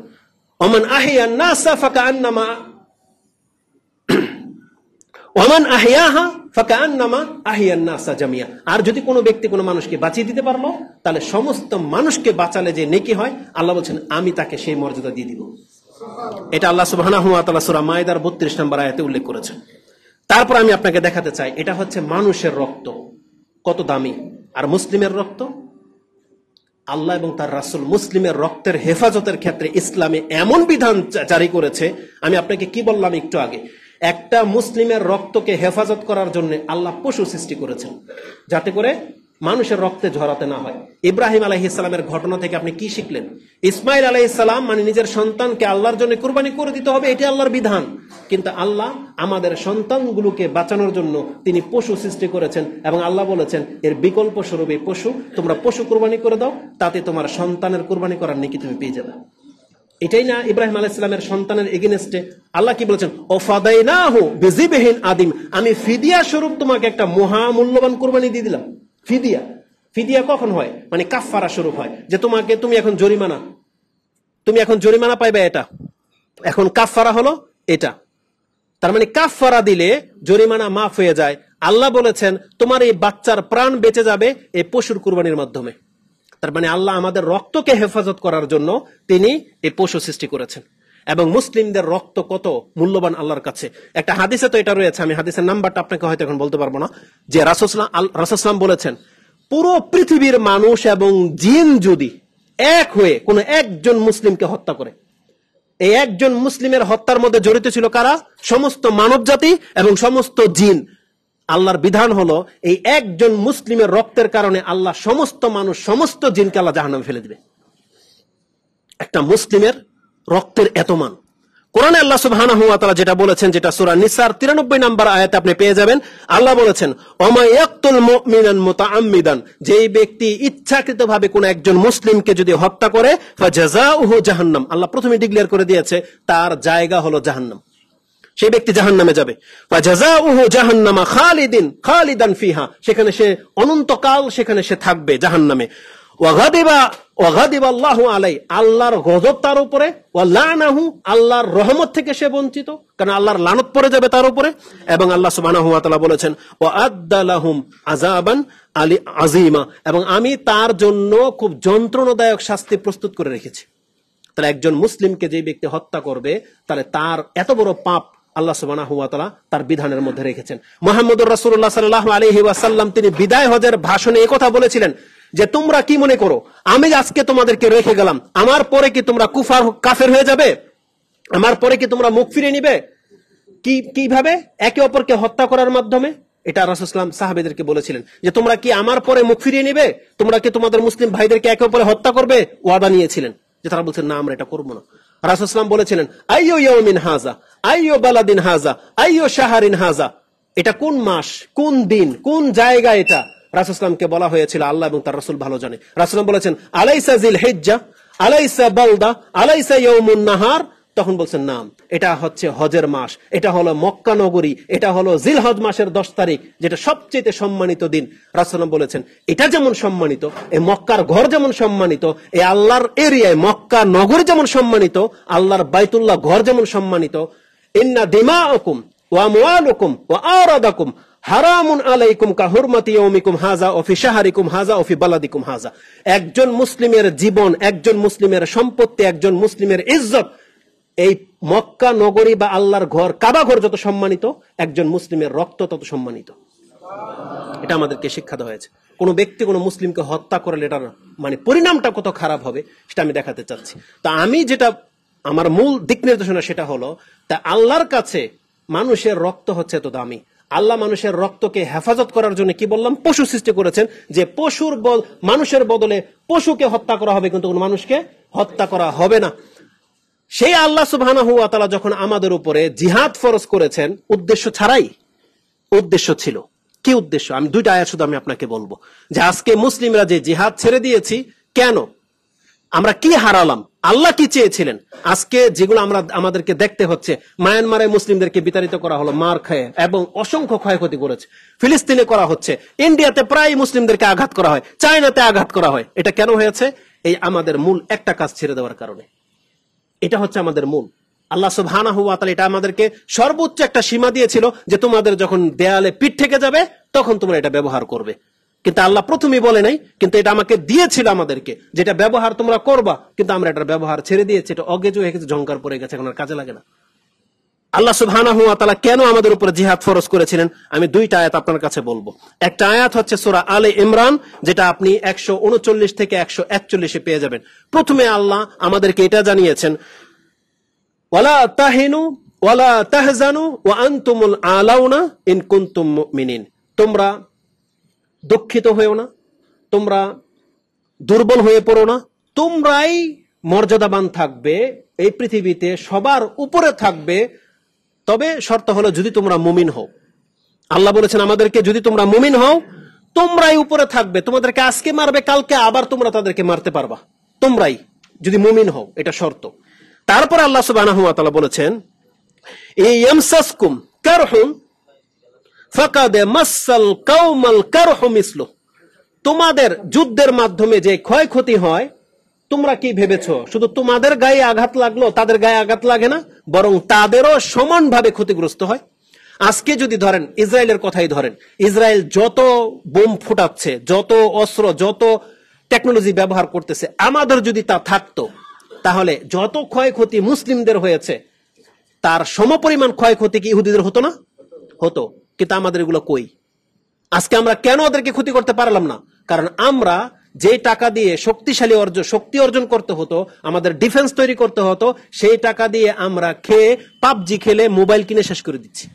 ওমান আহিয়ান নাসা ফাকান্নামা ওমান আহিয়াহা ফাকান্নামা আহিয়ান নাসা জামিয়া। আর যদি কোনো ব্যক্তি কোনো মানুষকে বাঁচিয়ে দিতে পারলো, তাহলে সমস্ত মানুষকে বাঁচালে যে নেকি হয়, আল্লাহ বলছেন আমি তাকে সেই মর্যাদা দিয়ে দিব। এটা আল্লাহ সুবহানাহু ওয়া তাআলা সূরা মাইদার 32 নম্বর আয়াতে উল্লেখ করেছেন। তারপর আমি আপনাকে দেখাতে চাই, এটা হচ্ছে মানুষের রক্ত কত দামি, আর মুসলিমের রক্ত, আল্লাহ এবং তার রাসূল মুসলিমের রক্তের হেফাজতের ক্ষেত্রে ইসলামে এমন বিধান জারি করেছে। আমি আপনাকে কি বললাম একটু আগে, একটা মুসলিমের রক্তকে হেফাজত করার জন্য আল্লাহ পশু সৃষ্টি করেছেন, যাতে করে মানুষের রক্তে ঝরাতে না হয়। ইব্রাহিম আলাইহিস সালামের ঘটনা থেকে আপনি কি শিখলেন? ইসমাইল আলাইহিস সালাম মানে নিজের সন্তানকে আল্লাহর জন্য কুরবানি করে দিতে হবে, এটি আল্লাহর বিধান। কিন্তু আল্লাহ আমাদের সন্তানগুলোকে বাঁচানোর জন্য তিনি পশু সৃষ্টি করেছেন, এবং আল্লাহ বলেছেন এর বিকল্প স্বরূপ এই পশু, তোমরা পশু কুরবানি করে দাও, তাতে তোমার সন্তানের কুরবানি করার নেকি তুমি পেয়ে যাবে। এটাই না ইব্রাহিম আলাইহিস সালামের সন্তানের এগেইনস্টে আল্লাহ কি বলেছেন? ওয়াফাদাইনাহু বিযিবহিন আদিম, আমি ফিদিয়া স্বরূপ তোমাকে একটা মহামূল্যবান কুরবানি দিয়ে দিলাম। ফিদিয়া, ফিদিয়া কখন হয়? মানে কাফফারা স্বরূপ হয়, যে তুমি এখন জরিমানা পাইবে, এটা এখন কাফফারা হলো এটা। তার মানে কাফফারা দিলে জরিমানা মাফ হয়ে যায়। আল্লাহ বলেছেন তোমার এই বাচ্চার প্রাণ বেঁচে যাবে এই পশুর কুরবানির মাধ্যমে। তার মানে আল্লাহ আমাদের রক্তকে হেফাজত করার জন্য তিনি এই পশু সৃষ্টি করেছেন। এবং মুসলিমদের রক্ত কত মূল্যবান আল্লাহর কাছে। একটা হাদিসে তো এটা রয়েছে, আমি হাদিসের নাম্বারটা আপনাকে হয়তো এখন বলতে পারবো না, যে রাসূলুল্লাহ বলেছেন পুরো পৃথিবীর মানুষ এবং জিন যদি এক হয়ে কোন একজন মুসলিমকে হত্যা করে, এই একজন মুসলিমের হত্যার মধ্যে জড়িত ছিল কারা? সমস্ত মানব জাতি এবং সমস্ত জিন। আল্লাহর বিধান হলো এই একজন মুসলিমের রক্তের কারণে আল্লাহ সমস্ত মানুষ সমস্ত জিনকে আল্লাহ জাহান্নামে ফেলে দিবে। একটা মুসলিমের রক্তের এত মান। কোরআনে আল্লাহ সুবহানাহু ওয়া তাআলা যেটা বলেছেন, যেটা সূরা নিসার 93 নম্বর আয়াতে আপনি পেয়ে যাবেন, আল্লাহ বলেছেন ওমা ইয়াকতুল মুমিনান মুতাআম্মিদান, যেই ব্যক্তি ইচ্ছাকৃতভাবে কোন একজন মুসলিমকে যদি হত্যা করে ফাজাযাউহু জাহান্নাম, আল্লাহ প্রথমে ডিক্লেয়ার করে দিয়েছে তার জায়গা হলো জাহান্নাম, সেই ব্যক্তি জাহান্নামে যাবে। ফাজাযাউহু জাহান্নাম খালিদান ফিহা, সেখানে সে অনন্তকাল সেখানে সে থাকবে জাহান্নামে। ওয়াগাদিবা আল্লাহু আলাই, আল্লাহর গজব তার উপরে, ওয়া লানাহু, আল্লাহর রহমত থেকে সে বঞ্চিত, কারণ আল্লাহর লানত পড়ে যাবে তার উপরে। এবং আল্লাহ সুবহানাহু ওয়া তাআলা বলেছেন ওয়া আদ্দালাহুম আযাবান আযীমা, এবং আমি তার জন্য খুব যন্ত্রণাদায়ক শাস্তি প্রস্তুত করে রেখেছি। তাহলে একজন মুসলিমকে যে ব্যক্তি হত্যা করবে, তাহলে তার এত বড় পাপ আল্লাহ সুবহানাহু ওয়া তাআলা তার বিধানের মধ্যে রেখেছেন। মুহাম্মদুর রাসূলুল্লাহ সাল্লাল্লাহু আলাইহি ওয়াসাল্লাম তিনি বিদায় হজের ভাষণে এই কথা বলেছিলেন যে তোমরা কি মনে করো আমি আজকে তোমাদেরকে রেখে গেলাম, আমার পরে কি তোমরা কাফের হয়ে যাবে? আমার পরে কি তোমরা মুখ ফিরিয়ে নিবে? কিভাবে? একে অপরকে হত্যা করার মাধ্যমে। এটা রাসূল সাল্লাল্লাহু আলাইহি ওয়াসাল্লাম সাহাবীদেরকে বলেছিলেন যে তোমরা কি আমার পরে মুখ ফিরিয়ে নিবে? তোমরা কি তোমাদের মুসলিম ভাইদেরকে একে অপরে হত্যা করবে? ওয়াদা নিয়েছিলেন, যে তারা বলছেন না আমরা এটা করব না। রাসূল সাল্লাল্লাহু আলাইহি ওয়াসাল্লাম বলেছিলেন আইয়ু ইয়াউমিন হাযা আইয়ু বালাদিন হাযা আইয়ু শাহরিন হাযা, এটা কোন মাস, কোন দিন, কোন জায়গা? এটা রাসূল সাল্লামকে বলা হয়েছিল, আল্লাহ এবং তার রাসূল ভালো জানে। রাসূল বলেছেন আলাইসা জিল হিজ্জা আলাইসা বালদা আলাইসা ইয়াউমুন নাহার, তখন বলছেন নাম, এটা হচ্ছে হজের মাস, এটা হলো মক্কা নগরী, এটা হলো জিলহজ মাসের 10 তারিখ, যেটা সবচেয়ে সম্মানিত দিন। রাসূল বলেছেন এটা যেমন সম্মানিত, এই মক্কার ঘর যেমন সম্মানিত, এই আল্লাহর এরিয়ায় মক্কা নগরী যেমন সম্মানিত, আল্লাহর বাইতুল্লাহ ঘর যেমন সম্মানিত, ইন্না দিমাআকুম ওয়া আমওয়ালুকুম ওয়া আরাদাকুম হারামুন আলাইকুম কা হুরমাতি ইয়াউমিকুম হাযা ওয়া ফি শাহরিকুম হাযা ওয়া ফি বালাদিকুম হাযা। একজন মুসলিমের জীবন, একজন মুসলিমের সম্পত্তি, একজন মুসলিমের ইজ্জত এই মক্কা নগরী বা আল্লাহর ঘর কাবা ঘর যত সম্মানিত, একজন মুসলিমের রক্ত তত সম্মানিত। এটা আমাদেরকে শিক্ষা দেওয়া হয়েছে। কোন ব্যক্তি কোন মুসলিমকে হত্যা করলে এটার মানে পরিণামটা কত খারাপ হবে সেটা আমি দেখাতে চাচ্ছি। তা আমি যেটা আমার মূল দিক নির্দেশনা সেটা হলো, তা আল্লাহর কাছে মানুষের রক্ত হচ্ছে এত দামি। আল্লাহ মানুষের রক্তকে হেফাজত করার জন্য কি বললাম, পশু সৃষ্টি করেছেন, যে মানুষের বদলে পশুকে হত্যা করা হবে, কিন্তু কোন মানুষকে হত্যা করা হবে না। সেই আল্লাহ সুবহানাহু ওয়া তাআলা যখন আমাদের উপরে জিহাদ ফরজ করেছেন, উদ্দেশ্য ছাড়াই, উদ্দেশ্য ছিল কি উদ্দেশ্য? আমি দুইটা আয়াত শুধু আমি আপনাকে বলবো, যে আজকে মুসলিমরা যে জিহাদ ছেড়ে দিয়েছি কেন, আমরা কি হারালাম, আল্লাহ কি চেয়েছিলেন? আজকে যেগুলো আমাদেরকে দেখতে হচ্ছে, মায়ানমারে মুসলিমদেরকে বিতাড়িত করা হলো মার খেয়ে, এবং অসংখ্য ক্ষয়ক্ষতি করেছে। ফিলিস্তিনে করা হচ্ছে, ইন্ডিয়াতে প্রায় মুসলিমদেরকে আঘাত করা হয়, চায়নাতে আঘাত করা হয়। এটা কেন হয়েছে? এই আমাদের মূল একটা কাজ ছেড়ে দেওয়ার কারণে। এটা হচ্ছে আমাদের মূল। আল্লাহ সুবহানাহু ওয়া তাআলা এটা আমাদেরকে সর্বোচ্চ একটা সীমা দিয়েছিল, যে তোমাদের যখন দেয়ালে পিঠ থেকে যাবে তখন তোমরা এটা ব্যবহার করবে। কিন্তু আল্লাহ প্রথমেই বলে নাই, কিন্তু এটা আমাকে দিয়েছিল আমাদেরকে, যেটা ব্যবহার তোমরা করবা, কিন্তু আমরা এটার ব্যবহার ছেড়ে দিয়েছি। এটা অগেজ হয়ে গেছে, ঝংকার পড়ে গেছে, এখন আর কাজে লাগে না। আল্লাহ সুবহানাহু ওয়া তাআলা কেন আমাদের উপর জিহাদ ফরজ করেছিলেন, আমি দুইটা আয়াত আপনার কাছে বলবো। একটা আয়াত হচ্ছে সূরা আলে ইমরান, যেটা আপনি 139 থেকে 141 পেয়ে যাবেন। প্রথমে আল্লাহ আমাদেরকে এটা জানিয়েছেন, ওয়ালা তাহিনু ওয়ালা তাহজানু ওয়া আনতুমুল আলাউনা ইন কুনতুম মুমিনিন, তোমরা দুঃখিত হয়েও না, তোমরা দুর্বল হয়ে পড়ো না, তোমরাই মর্যাদাবান থাকবে, এই পৃথিবীতে সবার উপরে থাকবে, তবে শর্ত হলো যদি তোমরা মুমিন হও। আল্লাহ বলেছেন আমাদেরকে, যদি তোমরা মুমিন হও তোমরাই উপরে থাকবে, তোমাদেরকে আজকে মারবে, কালকে আবার তোমরা তাদেরকে মারতে পারবা, তোমরাই যদি মুমিন হও, এটা শর্ত। তারপর আল্লাহ সুবহানাহু ওয়া তাআলা বলেছেন, ইয়ামসাসকুম কারহুন ফাকাদ মাসাল কাওমাল কারহু মিসলু, তোমাদের যুদ্ধের মাধ্যমে যে ক্ষয়ক্ষতি হয়, তোমরা কি ভেবেছো শুধু তোমাদের গায়ে আঘাত লাগলো, তাদের গায়ে আঘাত লাগে না, বরং তাদেরও সমানভাবে ক্ষতিগ্রস্ত হয়। আজকে যদি ধরেন ইসরায়েলের কথাই ধরেন, ইসরায়েল যত বোম ফুটাচ্ছে, যত অস্ত্র, যত টেকনোলজি ব্যবহার করতেছে, আমাদের যদি তা থাকতো তাহলে যত ক্ষয়ক্ষতি মুসলিমদের হয়েছে তার সমপরিমাণ ক্ষয়ক্ষতি কি ইহুদিদের হতো না? হতো। কিন্তু আমাদের এগুলো কই? আজকে আমরা কেন ওদেরকে ক্ষতি করতে পারলাম না? কারণ আমরা যে টাকা দিয়ে শক্তি অর্জন করতে হতো, আমাদের ডিফেন্স তৈরি করতে হতো, সেই টাকা দিয়ে আমরা খেয়ে পাবজি খেলে মোবাইল কিনে শেষ করে দিচ্ছি।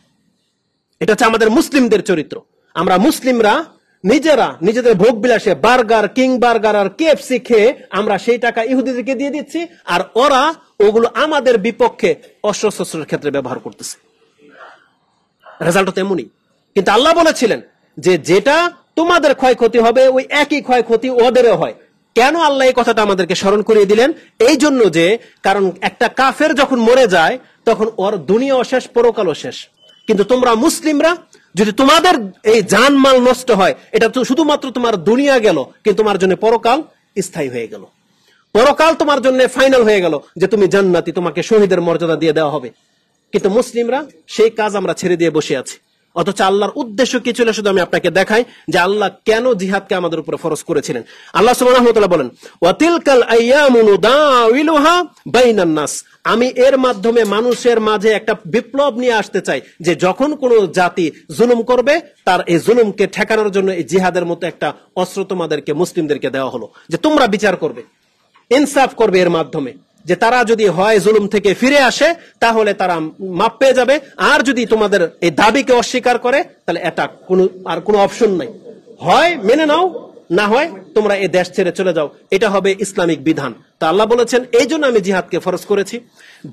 এটা হচ্ছে আমাদের মুসলিমদের চরিত্র। আমরা মুসলিমরা নিজেদের ভোগ বিলাসে বার্গার, কিং বার্গার আর KFC খেয়ে আমরা সেই টাকা ইহুদিদেরকে দিয়ে দিচ্ছি, আর ওরা ওগুলো আমাদের বিপক্ষে অস্ত্র-শস্ত্রের ক্ষেত্রে ব্যবহার করতেছে। রেজাল্ট তেমনই। কিন্তু আল্লাহ বলেছিলেন যে যেটা তোমাদের ক্ষয়ক্ষতি হবে ওই একই ক্ষয়ক্ষতি ওদেরও হয়। কেন আল্লাহ এই কথাটা আমাদেরকে স্মরণ করিয়ে দিলেন? এই জন্য যে, কারণ একটা কাফের যখন মরে যায় তখন ওর দুনিয়াও শেষ, পরকালও শেষ। কিন্তু তোমরা মুসলিমরা, যদি তোমাদের এই জানমাল নষ্ট হয়, এটা তো শুধুমাত্র তোমার দুনিয়া গেল, কিন্তু তোমার জন্য পরকাল স্থায়ী হয়ে গেল, পরকাল তোমার জন্য ফাইনাল হয়ে গেল, যে তুমি জান্নাতি, তোমাকে শহীদের মর্যাদা দিয়ে দেওয়া হবে। কিন্তু মুসলিমরা সেই কাজ আমরা ছেড়ে দিয়ে বসে আছি। অথচ আল্লাহর উদ্দেশ্য কি ছিল শুধু আমি আপনাকে দেখাই যে আল্লাহ কেন জিহাদকে আমাদের উপরে ফরজ করেছিলেন। আল্লাহ সুবহানাহু ওয়া তাআলা বলেন, ওয়া তিলকাল আইয়ামু নুদাউলুহা বাইনান নাস, আমি এর মাধ্যমে মানুষের মাঝে একটা বিপ্লব নিয়ে আসতে চাই, যে যখন কোন জাতি জুলুম করবে তার এই জুলুমকে ঠেকানোর জন্য এই জিহাদের মতো একটা অস্ত্র তোমাদেরকে, মুসলিমদেরকে দেওয়া হলো, যে তোমরা বিচার করবে, ইনসাফ করবে এর মাধ্যমে, যে তারা যদি হয় জুলুম থেকে ফিরে আসে তাহলে তারা মাপ পেয়ে যাবে, আর যদি তোমাদের এই দাবিকে অস্বীকার করে তাহলে এটা কোনো অপশন নাই, হয় মেনে নাও, না হয় তোমরা এই দেশ ছেড়ে চলে যাও। এটা হবে ইসলামিক বিধান। তা আল্লাহ বলেছেন এই জন্য আমি জিহাদকে ফরজ করেছি।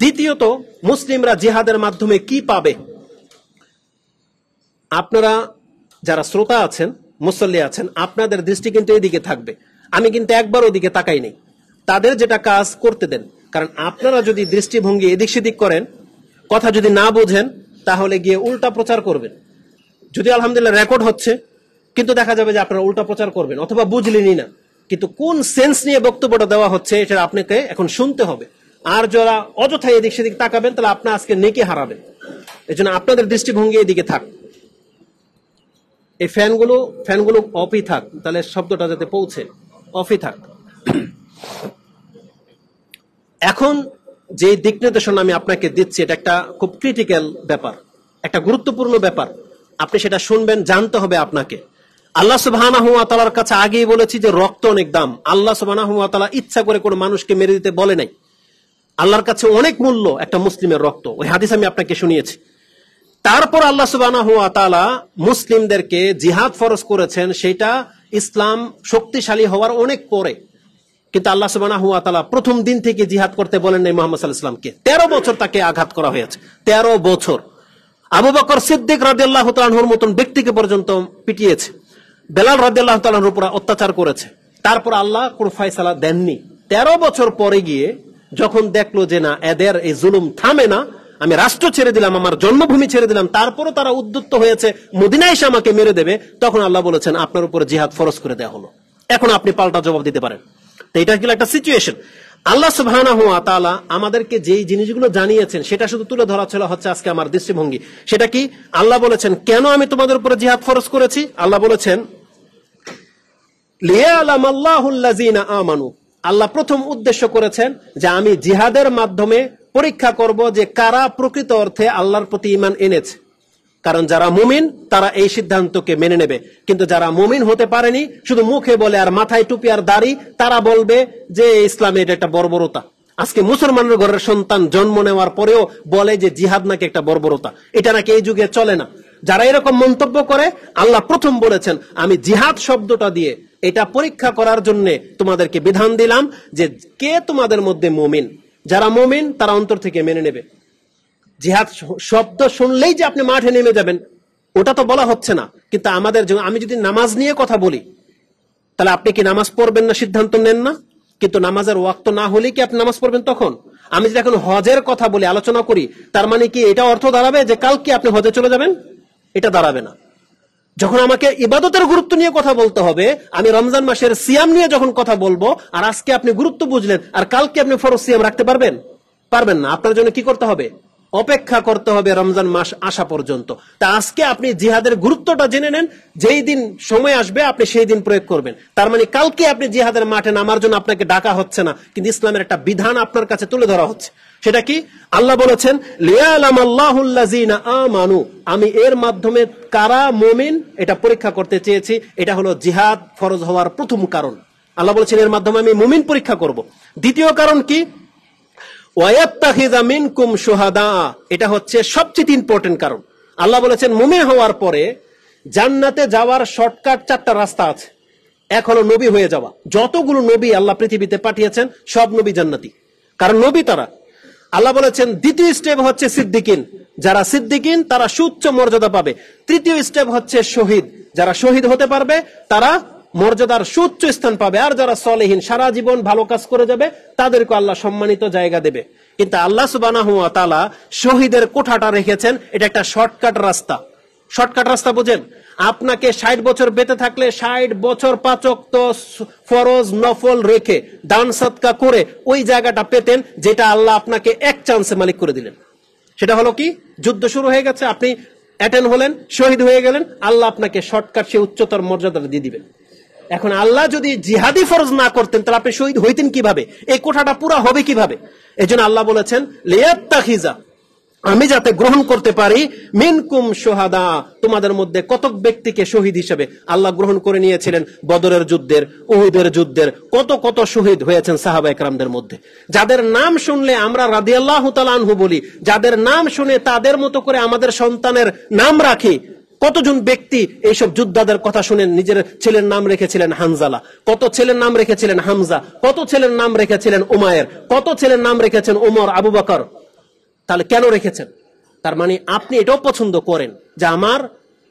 দ্বিতীয়ত, মুসলিমরা জিহাদের মাধ্যমে কি পাবে? আপনারা যারা শ্রোতা আছেন, মুসল্লি আছেন, আপনাদের দৃষ্টি কিন্তু এদিকে থাকবে। আমি কিন্তু একবার ওদিকে তাকাই নেই। তাদের যেটা কাজ করতে দেন, কারণ আপনারা যদি দৃষ্টিভঙ্গি এদিক সেদিক করেন, কথা যদি না বোঝেন, তাহলে গিয়ে উল্টা প্রচার করবেন। যদি আলহামদুলিল্লাহ রেকর্ড হচ্ছে, কিন্তু দেখা যাবে যে আপনারা উল্টা প্রচার করবেন, অথবা বুঝলেনই না। কিন্তু কোন সেন্স নিয়ে বক্তব্যটা দেওয়া হচ্ছে এটা আপনাকে এখন শুনতে হবে। আর যারা অযথায় এদিক সেদিক তাকাবেন তাহলে আপনি আজকে নেকি হারাবেন। এই জন্য আপনাদের দৃষ্টিভঙ্গি এদিকে থাক। এই ফ্যানগুলো অফই থাক, তাহলে শব্দটা যাতে পৌঁছে, অফই থাক। এখন যে দিক নির্দেশনা আমি আপনাকে দিচ্ছি, এটা একটা খুব ক্রিটিক্যাল ব্যাপার, একটা গুরুত্বপূর্ণ ব্যাপার। আপনি সেটা শুনবেন, জানতে হবে আপনাকে। আল্লাহ সুবহানাহু ওয়া তাআলার কাছে আগেই বলেছি যে রক্ত অনেক দাম। আল্লাহ সুবহানাহু ওয়া তাআলা ইচ্ছা করে কোনো মানুষকে মেরে দিতে বলে নাই। আল্লাহর কাছে অনেক মূল্য একটা মুসলিমের রক্ত, ওই হাদিস আমি আপনাকে শুনিয়েছি। তারপর আল্লাহ সুবহানাহু ওয়া তাআলা মুসলিমদেরকে জিহাদ ফরজ করেছেন, সেটা ইসলাম শক্তিশালী হওয়ার অনেক পরে। কিন্তু আল্লাহ সুবহানাহু ওয়া তাআলা প্রথম দিন থেকে জিহাদ করতে বলেন নাই মুহাম্মদ সাল্লাল্লাহু আলাইহি ওয়াসাল্লামকে। 13 বছর তাকে আঘাত করা হয়েছে, 13 বছর। আবু বকর সিদ্দিক রাদিয়াল্লাহু তাআলা আনহুর মতন ব্যক্তিকে পর্যন্ত পিটিয়েছে, বেলাল রাদিয়াল্লাহু তাআলা আনহুর উপর অত্যাচার করেছে। তারপর আল্লাহ কোনো ফয়সালা দেননি। 13 বছর পরে গিয়ে যখন দেখলো যে না, এদের এই জুলুম থামে না, আমি রাষ্ট্র ছেড়ে দিলাম, আমার জন্মভূমি ছেড়ে দিলাম, তারপরও তারা উদ্যত হয়েছে মদিনায় এসে আমাকে মেরে দেবে, তখন আল্লাহ বলেছেন আপনার উপরে জিহাদ ফরজ করে দেওয়া হলো। এখন আপনি পাল্টা জবাব দিতে পারেন। তো এটা কি একটা সিচুয়েশন। আল্লাহ সুবহানাহু ওয়া তাআলা আমাদেরকে যেই জিনিসগুলো জানিয়েছেন সেটা শুধু তুলে ধরা ছিল হচ্ছে আজকে আমার দৃষ্টিভঙ্গি। সেটা কি? আল্লাহ বলেছেন কেন আমি তোমাদের উপরে জিহাদ ফরজ করেছি? আল্লাহ বলেছেন লিয়ালামাল্লাহুল্লাযিনা আমানু, আল্লাহ প্রথম উদ্দেশ্য করেছেন যে আমি জিহাদের মাধ্যমে পরীক্ষা করব যে কারা প্রকৃত অর্থে আল্লাহর প্রতি ঈমান এনেছে। কারণ যারা মুমিন তারা এই সিদ্ধান্তকে মেনে নেবে, কিন্তু যারা মুমিন হতে পারেনি, শুধু মুখে বলে আর মাথায় টুপি আর দাড়ি, তারা বলবে যে ইসলামে এটা একটা বর্বরতা। আজকে মুসলমানের ঘরের সন্তান জন্ম নেওয়ার পরেও বলে যে জিহাদ নাকি একটা বর্বরতা, এটা নাকি এই যুগে চলে না। যারা এরকম মন্তব্য করে, আল্লাহ প্রথম বলেছেন আমি জিহাদ শব্দটা দিয়ে এটা পরীক্ষা করার জন্য তোমাদেরকে বিধান দিলাম যে কে তোমাদের মধ্যে মুমিন। যারা মুমিন তারা অন্তর থেকে মেনে নেবে। জিহাদ শব্দ শুনলেই যে আপনি মাঠে নেমে যাবেন ওটা তো বলা হচ্ছে না। কিন্তু আমাদের আমি যদি নামাজ নিয়ে কথা বলি, তাহলে আপনি কি নামাজ পড়বেন না সিদ্ধান্ত নেন না? কিন্তু নামাজের ওয়াক্ত না হলে কি আপনি নামাজ পড়বেন তখন? আমি যদি এখন হজের কথা বলি, আলোচনা করি, তার মানে কি এটা অর্থ দাঁড়াবে যে কালকে আপনি হজে চলে যাবেন? এটা দাঁড়াবে না। যখন আমাকে ইবাদতের গুরুত্ব নিয়ে কথা বলতে হবে, আমি রমজান মাসের সিয়াম নিয়ে যখন কথা বলবো, আর আজকে আপনি গুরুত্ব বুঝলেন আর কালকে আপনি ফরজ সিয়াম রাখতে পারবেন? পারবেন না। আপনার জন্য কি করতে হবে? অপেক্ষা করতে হবে রমজান মাস আসা পর্যন্ত। তা আজকে আপনি জিহাদের গুরুত্বটা জেনে নেন, যেই দিন সময় আসবে আপনি সেই দিন প্রয়োগ করবেন। তার মানে কালকে আপনি জিহাদের মাঠে নামার জন্য আপনাকে ডাকা হচ্ছে না, কিন্তু ইসলামের একটা বিধান আপনার কাছে তুলে ধরা হচ্ছে। সেটা কি? আল্লাহ বলেছেন লিয়ালামাল্লাহুল্লাযিনা আমানু, আমি এর মাধ্যমে কারা মুমিন এটা পরীক্ষা করতে চেয়েছি। এটা হলো জিহাদ ফরজ হওয়ার প্রথম কারণ। আল্লাহ বলেছেন এর মাধ্যমে আমি মুমিন পরীক্ষা করব। দ্বিতীয় কারণ কি? ওয়ায়াত্তাখিযা মিনকুম শুহাদা, এটা হচ্ছে সবচেয়ে ইম্পর্টেন্ট কারণ। আল্লাহ বলেছেন মুমিন হওয়ার পরে জান্নাতে যাওয়ার শর্টকাট 4টা রাস্তা আছে। এক হলো নবী হয়ে যাওয়া। যতগুলো নবী আল্লাহ পৃথিবীতে পাঠিয়েছেন সব নবী জান্নাতি, কারণ নবী তারা। আল্লাহ বলেছেন দ্বিতীয় স্টেপ হচ্ছে সিদ্দিকিন, যারা সিদ্দিকিন তারা সুউচ্চ মর্যাদা পাবে। তৃতীয় স্টেপ হচ্ছে শহীদ, যারা শহীদ হতে পারবে তারা মর্যাদার সুউচ্চ স্থান পাবে। আর যারা সলেহীন সারা জীবন ভালো কাজ করে যাবে তাদেরকে আল্লাহ সম্মানিত জায়গা দেবে। কিন্তু আল্লাহ সুবহানাহু ওয়া তাআলা শহীদের কোঠাটা রেখেছেন, এটা একটা শর্টকাট রাস্তা। শর্টকাট রাস্তা বুঝেন? আপনাকে 60 বছর বেঁচে থাকলে 60 বছর 5 ওয়াক্ত ফরজ নফল রেখে দান সদকা করে ওই জায়গাটা পেতেন, যেটা আল্লাহ আপনাকে এক চান্সে মালিক করে দিলেন। সেটা হলো কি? যুদ্ধ শুরু হয়ে গেছে, আপনি অ্যাটেন্ড হলেন, শহীদ হয়ে গেলেন, আল্লাহ আপনাকে শর্টকাট সে উচ্চতর মর্যাদাটা দিয়ে দিবেন। এখন আল্লাহ যদি জিহাদি ফরজ না করতেন তাহলে আপনি শহীদ হইতেন কিভাবে? এই কোঠাটা পুরা হবে কিভাবে? এজন্য আল্লাহ বলেছেন লিয়াত্তাখিযা, আমি যাতে গ্রহণ করতে পারি মিনকুম শুহাদা, তোমাদের মধ্যে কতক ব্যক্তিকে শহীদ হিসেবে আল্লাহ গ্রহণ করে নিয়েছিলেন। বদরের যুদ্ধের, উহুদের যুদ্ধের কত কত শহীদ হয়েছেন সাহাবায়ে কেরামদের মধ্যে, যাদের নাম শুনলে আমরা রাদিয়াল্লাহু তাআলা আনহু বলি, যাদের নাম শুনে তাদের মতো করে আমাদের সন্তানের নাম রাখি। কতজন ব্যক্তি এইসব যোদ্ধাদের কথা শুনে নিজের ছেলের নাম রেখেছিলেন হানজালা, কত ছেলের নাম রেখেছিলেন হামজা, কত ছেলের নাম রেখেছিলেন উমায়ের, কত ছেলের নাম রেখেছেন ওমর, আবু বকর। তাহলে কেন রেখেছেন? তার মানে আপনি এটাও পছন্দ করেন যে আমার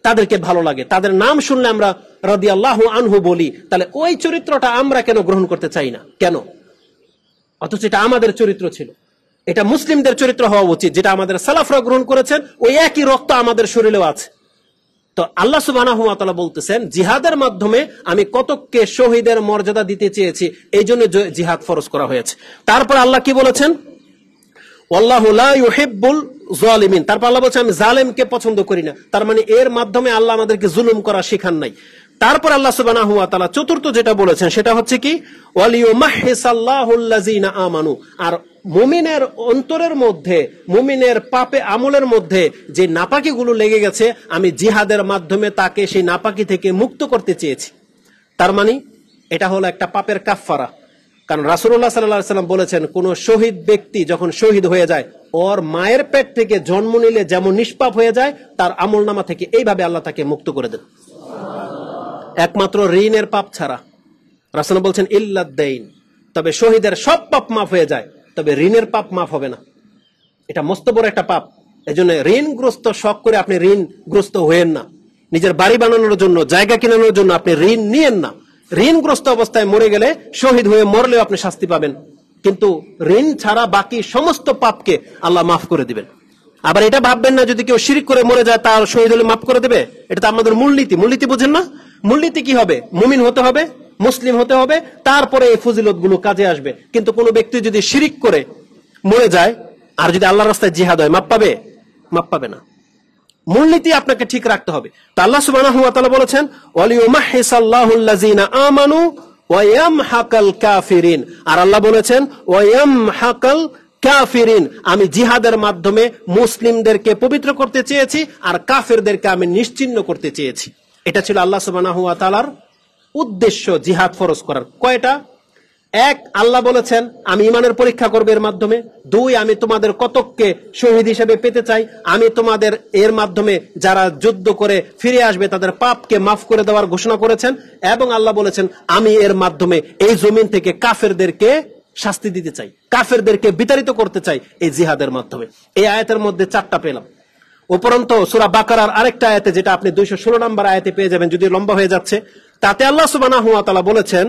তাদেরকে ভালো লাগে, তাদের নাম শুনলে আমরা রাদিয়াল্লাহু আনহু বলি। তাহলে ওই চরিত্রটা আমরা কেন গ্রহণ করতে চাই না? কেন? অথচ এটা আমাদের চরিত্র ছিল, এটা মুসলিমদের চরিত্র হওয়া উচিত, যেটা আমাদের সালাফরা গ্রহণ করেছেন। ওই একই রক্ত আমাদের শরীরেও আছে। তো আল্লাহ সুবহানাহু ওয়া তাআলা বলতেছেন জিহাদের মাধ্যমে আমি কতককে শহীদের মর্যাদা দিতে চেয়েছি, এই জন্য জিহাদ ফরজ করা হয়েছে। তারপর আল্লাহ কি বলেছেন? ওয়াল্লাহু লা ইউহিব্বুল যালিমিন। তারপর আল্লাহ বলেছেন আমি জালেমকে পছন্দ করি না। তার মানে এর মাধ্যমে আল্লাহ আমাদেরকে জুলুম করা শেখান নাই। তারপর আল্লাহ সুবহানাহু ওয়া তাআলা চতুর্থ যেটা বলেছেন সেটা হচ্ছে কি? ওয়ালিয়ুমাহহিসাল্লাহুল্লাযিনা আমানু, আর মুমিনের অন্তরের মধ্যে, মুমিনের পাপে আমলের মধ্যে যে নাপাকিগুলো লেগে গেছে, আমি জিহাদের মাধ্যমে তাকে সেই নাপাকি থেকে মুক্ত করতে চেয়েছি। তার মানে এটা হলো একটা পাপের কাফফারা। কারণ রাসূলুল্লাহ সাল্লাল্লাহু আলাইহি ওয়াসাল্লাম বলেছেন কোন শহীদ ব্যক্তি যখন শহীদ হয়ে যায়, ওর মায়ের পেট থেকে জন্ম নিলে যেমন নিষ্পাপ হয়ে যায়, তার আমলনামা থেকে এইভাবে আল্লাহ তাকে মুক্ত করে দেন, একমাত্র ঋণের পাপ ছাড়া। রাসূল বলছেন ইল্লাদ দাইন, তবে শহীদের সব পাপ মাফ হয়ে যায়, তবে ঋণের পাপ মাফ হবে না। এটা মস্ত বড় একটা পাপ। এজন্য ঋণগ্রস্ত শখ করে আপনি ঋণগ্রস্ত হয়েন না। নিজের বাড়ি বানানোর জন্য, জায়গা কেনানোর জন্য আপনি ঋণ নিয়েন না। ঋণগ্রস্ত অবস্থায় মরে গেলে, শহীদ হয়ে মরলেও আপনি শাস্তি পাবেন, কিন্তু ঋণ ছাড়া বাকি সমস্ত পাপকে আল্লাহ মাফ করে দিবেন। আবার এটা ভাববেন না যদি কেউ শিরক করে মরে যায় তার শহীদ হলে মাফ করে দেবে। এটা তো আমাদের মূলনীতি। মূলনীতি বুঝেন না? মূলনীতি কি হবে? মুমিন হতে হবে, মুসলিম হতে হবে, তারপরে এই ফজিলত গুলো কাজে আসবে। কিন্তু কোন ব্যক্তি যদি শিরক করে মরে যায় আর যদি আল্লাহর রাস্তায় জিহাদ হয়, মাপ পাবে? মাপ পাবে না। মূলনীতি আপনাকে ঠিক রাখতে হবে। তো আল্লাহ সুবহানাহু ওয়া তাআলা বলেছেন ওয়ালিয়ুমাহহিসাল্লাহুল্লাযিনা আমানু ওয়া ইয়ামহাকাল কাফিরিন, আর আল্লাহ বলেছেন ওয়া ইয়ামহাকাল কাফিরিন, আমি জিহাদের মাধ্যমে মুসলিমদেরকে পবিত্র করতে চেয়েছি আর কাফেরদেরকে আমি নিশ্চিহ্ন করতে চেয়েছি। এটা ছিল আল্লাহ সুবহানাহু ওয়া তাআলার উদ্দেশ্য জিহাদ ফরজ করার। কয়টা? এক, আল্লাহ বলেছেন আমি ইমানের পরীক্ষা করব এর মাধ্যমে। দুই, আমি তোমাদের কতককে শহীদ হিসেবে পেতে চাই, আমি তোমাদের এর মাধ্যমে যারা যুদ্ধ করে ফিরে আসবে তাদের পাপকে মাফ করে দেওয়ার ঘোষণা করেছেন। এবং আল্লাহ বলেছেন আমি এর মাধ্যমে এই জমিন থেকে কাফেরদেরকে শাস্তি দিতে চাই, কাফেরদেরকে বিতাড়িত করতে চাই এই জিহাদের মাধ্যমে। এই আয়াতের মধ্যে 4টা পেলাম। উপরন্ত সূরা বাকারার আরেকটা আয়াতে, যেটা আপনি 216 নম্বর আয়াতে পেয়ে যাবেন, যদি লম্বা হয়ে যাচ্ছে, তাতে আল্লাহ সুবহানাহু ওয়া তাআলা বলেছেন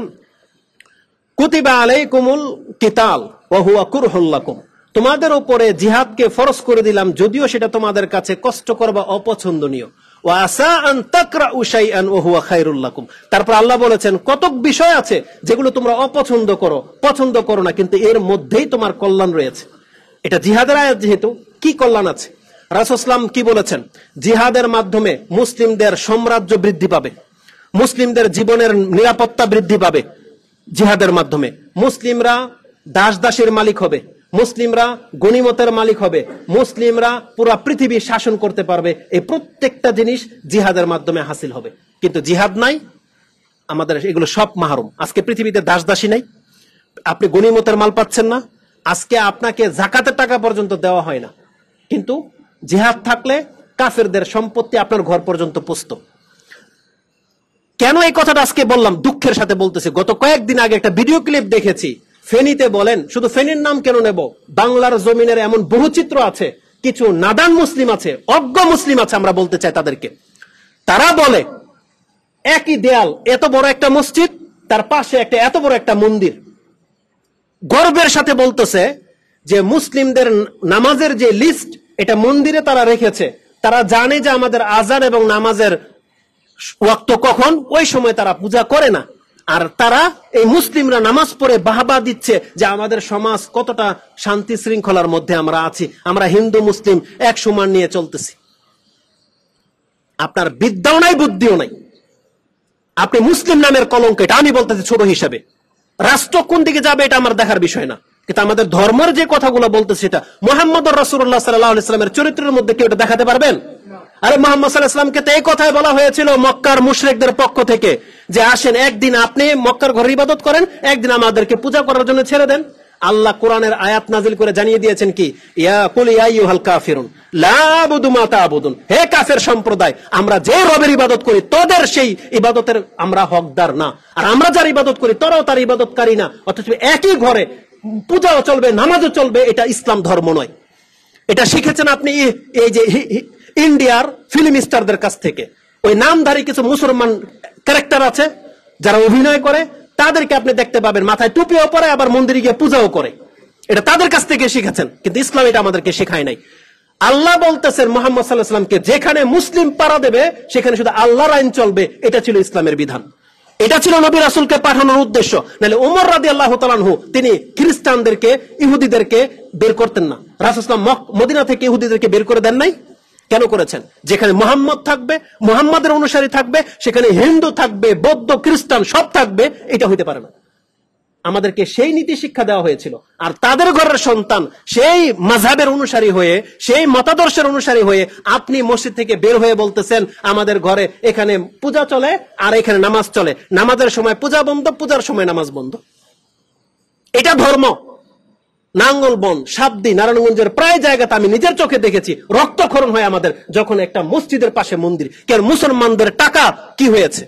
কুতিবা আলাইকুমুল কিতাল ওয়া হুয়া কুরহুল লাকুম, তোমাদের উপরে জিহাদকে ফরজ করে দিলাম যদিও সেটা তোমাদের কাছে কষ্টকর বা অপছন্দনীয়। ওয়া আসা আন তাকরাউ শাইআন ওয়া হুয়া খায়রুল লাকুম, তারপর আল্লাহ বলেছেন কতক বিষয় আছে যেগুলো তোমরা অপছন্দ করো, পছন্দ করো না, কিন্তু এর মধ্যেই তোমার কল্যাণ রয়েছে। এটা জিহাদের আয়াত, যেহেতু কি কল্যাণ আছে। রাসূল সাল্লাল্লাহু আলাইহি ওয়াসাল্লাম কি বলেছেন? জিহাদের মাধ্যমে মুসলিমদের সাম্রাজ্য বৃদ্ধি পাবে, মুসলিমদের জীবনের নিরাপত্তা বৃদ্ধি পাবে। জিহাদের মাধ্যমে মুসলিমরা দাস দাসের মালিক হবে, মুসলিমরা গনিমতের মালিক হবে, মুসলিমরা পুরা পৃথিবী শাসন করতে পারবে। এই প্রত্যেকটা জিনিস জিহাদের মাধ্যমে হাসিল হবে। কিন্তু জিহাদ নাই, আমাদের এগুলো সব মাহরুম। আজকে পৃথিবীতে দাস দাসী নাই, আপনি গনিমতের মাল পাচ্ছেন না, আজকে আপনাকে যাকাতের টাকা পর্যন্ত দেওয়া হয় না। কিন্তু জিহাদ থাকলে কাফেরদের সম্পত্তি আপনার ঘর পর্যন্ত পৌঁছত। কেন এই কথাটা আজকে বললাম? দুঃখের সাথে বলতেছি, গত কয়েকদিন আগে একটা ভিডিও ক্লিপ দেখেছি। ফেনীতে বলেন, শুধু ফেনীর নাম কেন নেব, বাংলার জমিনের এমন বহু চিত্র আছে, কিছু নাদান মুসলিম আছে, অজ্ঞ মুসলিম আছে, আমরা বলতে চাই তাদেরকে। তারা বলে একই দেয়াল, এত বড় একটা মসজিদ, তার পাশে একটা এত বড় একটা মন্দির। গর্বের সাথে বলতেছে যে মুসলিমদের নামাজের যে লিস্ট, এটা মন্দিরে তারা রেখেছে। তারা জানে যে আমাদের আজান এবং নামাজের ওয়াক্ত কখন, ওই সময় তারা পূজা করে না। আর তারা এই মুসলিমরা নামাজ পড়ে বাহবা দিচ্ছে যে আমাদের সমাজ কতটা শান্তি শৃঙ্খলার মধ্যে আমরা আছি, আমরা হিন্দু মুসলিম এক সমান নিয়ে চলতেছি। আপনার বিদ্যাও নাই, বুদ্ধিও নাই, আপনি মুসলিম নামের কলঙ্ক। এটা আমি বলতেছি ছোট হিসাবে। রাষ্ট্র কোন দিকে যাবে এটা আমার দেখার বিষয় না, কিন্তু আমাদের ধর্মের যে কথাগুলো বলতেছে, এটা মুহাম্মদ রাসূলুল্লাহ সাল্লাল্লাহু আলাইহি ওয়াসাল্লামের চরিত্রের মধ্যে কেউ এটা দেখাতে পারবেন? আরে মুহাম্মদ সাল্লাল্লাহু আলাইহি ওয়াসাল্লামকে তো এই কথাই বলা হয়েছিল মক্কার মুশরিকদের পক্ষ থেকে, যে আসেন একদিন আপনি মক্কার ঘরে ইবাদত করেন, একদিন আমাদেরকে পূজা করার জন্য ছেড়ে দেন। আল্লাহ কোরআনের আয়াত নাজিল করে জানিয়ে দিয়েছেন কি, ইয়া কুল ইয়া আইয়ুহাল কাফিরুন লা আবুদু মা তা'বুদুন, হে কাফের সম্প্রদায়, আমরা যে রবের ইবাদত করি তোদের সেই ইবাদতের আমরা হকদার না, আর আমরা যার ইবাদত করি তোরাও তার ইবাদতকারী না। অথচ একই ঘরে পূজাও চলবে, নামাজও চলবে। এটা ইসলাম ধর্ম নয়। এটা শিখেছেন আপনি এই যে ইন্ডিয়ার ফিল্ম স্টারদের কাছ থেকে। ওই নামধারী কিছু মুসলমান ক্যারেক্টার আছে যারা অভিনয় করে, তাদেরকে আপনি দেখতে পাবেন মাথায় টুপিও পরে, আবার মন্দিরে গিয়ে পূজাও করে। এটা তাদের কাছ থেকে শিখেছেন, কিন্তু ইসলাম এটা আমাদেরকে শেখায় নাই। আল্লাহ বলতেছেন মুহাম্মদ সাল্লাল্লাহু আলাইহি ওয়াসাল্লামকে, যেখানে মুসলিম পাড়া দেবে সেখানে শুধু আল্লাহর আইন চলবে। এটা ছিল ইসলামের বিধান, এটা ছিল নবী রাসূলকে পাঠানোর উদ্দেশ্য। নাহলে ওমর রাদিয়াল্লাহু তাআলা আনহু তিনি খ্রিস্টানদেরকে, ইহুদিদেরকে বের করতেন না। রাসূল সাল্লাল্লাহু আলাইহি ওয়াসাল্লাম মদিনা থেকে ইহুদিদেরকে বের করে দেন নাই। কেন করেছেন? যেখানে মুহাম্মদ থাকবে, মুহাম্মাদের অনুসারী থাকবে, সেখানে হিন্দু থাকবে, বৌদ্ধ, খ্রিস্টান সব থাকবে। এটা হইতে পারে না। আমাদেরকে সেই নীতি শিক্ষা দেওয়া হয়েছিল। আর তাদের ঘরের সন্তান সেই মাযহাবের অনুসারী হয়ে, সেই মতাদর্শের অনুসারী হয়ে আপনি মসজিদ থেকে বের হয়ে বলতেছেন আমাদের ঘরে এখানে পূজা চলে আর এখানে নামাজ চলে, নামাজের সময় পূজা বন্ধ, পূজার সময় নামাজ বন্ধ। এটা ধর্ম। নাঙ্গলবন, সাবদি, নারায়ণগঞ্জের প্রায় জায়গাতে আমি নিজের চোখে দেখেছি রক্তক্ষরণ হয় আমাদের, যখন একটা মসজিদের পাশে মন্দির। কেন? মুসলমানদের টাকা কি হয়েছে?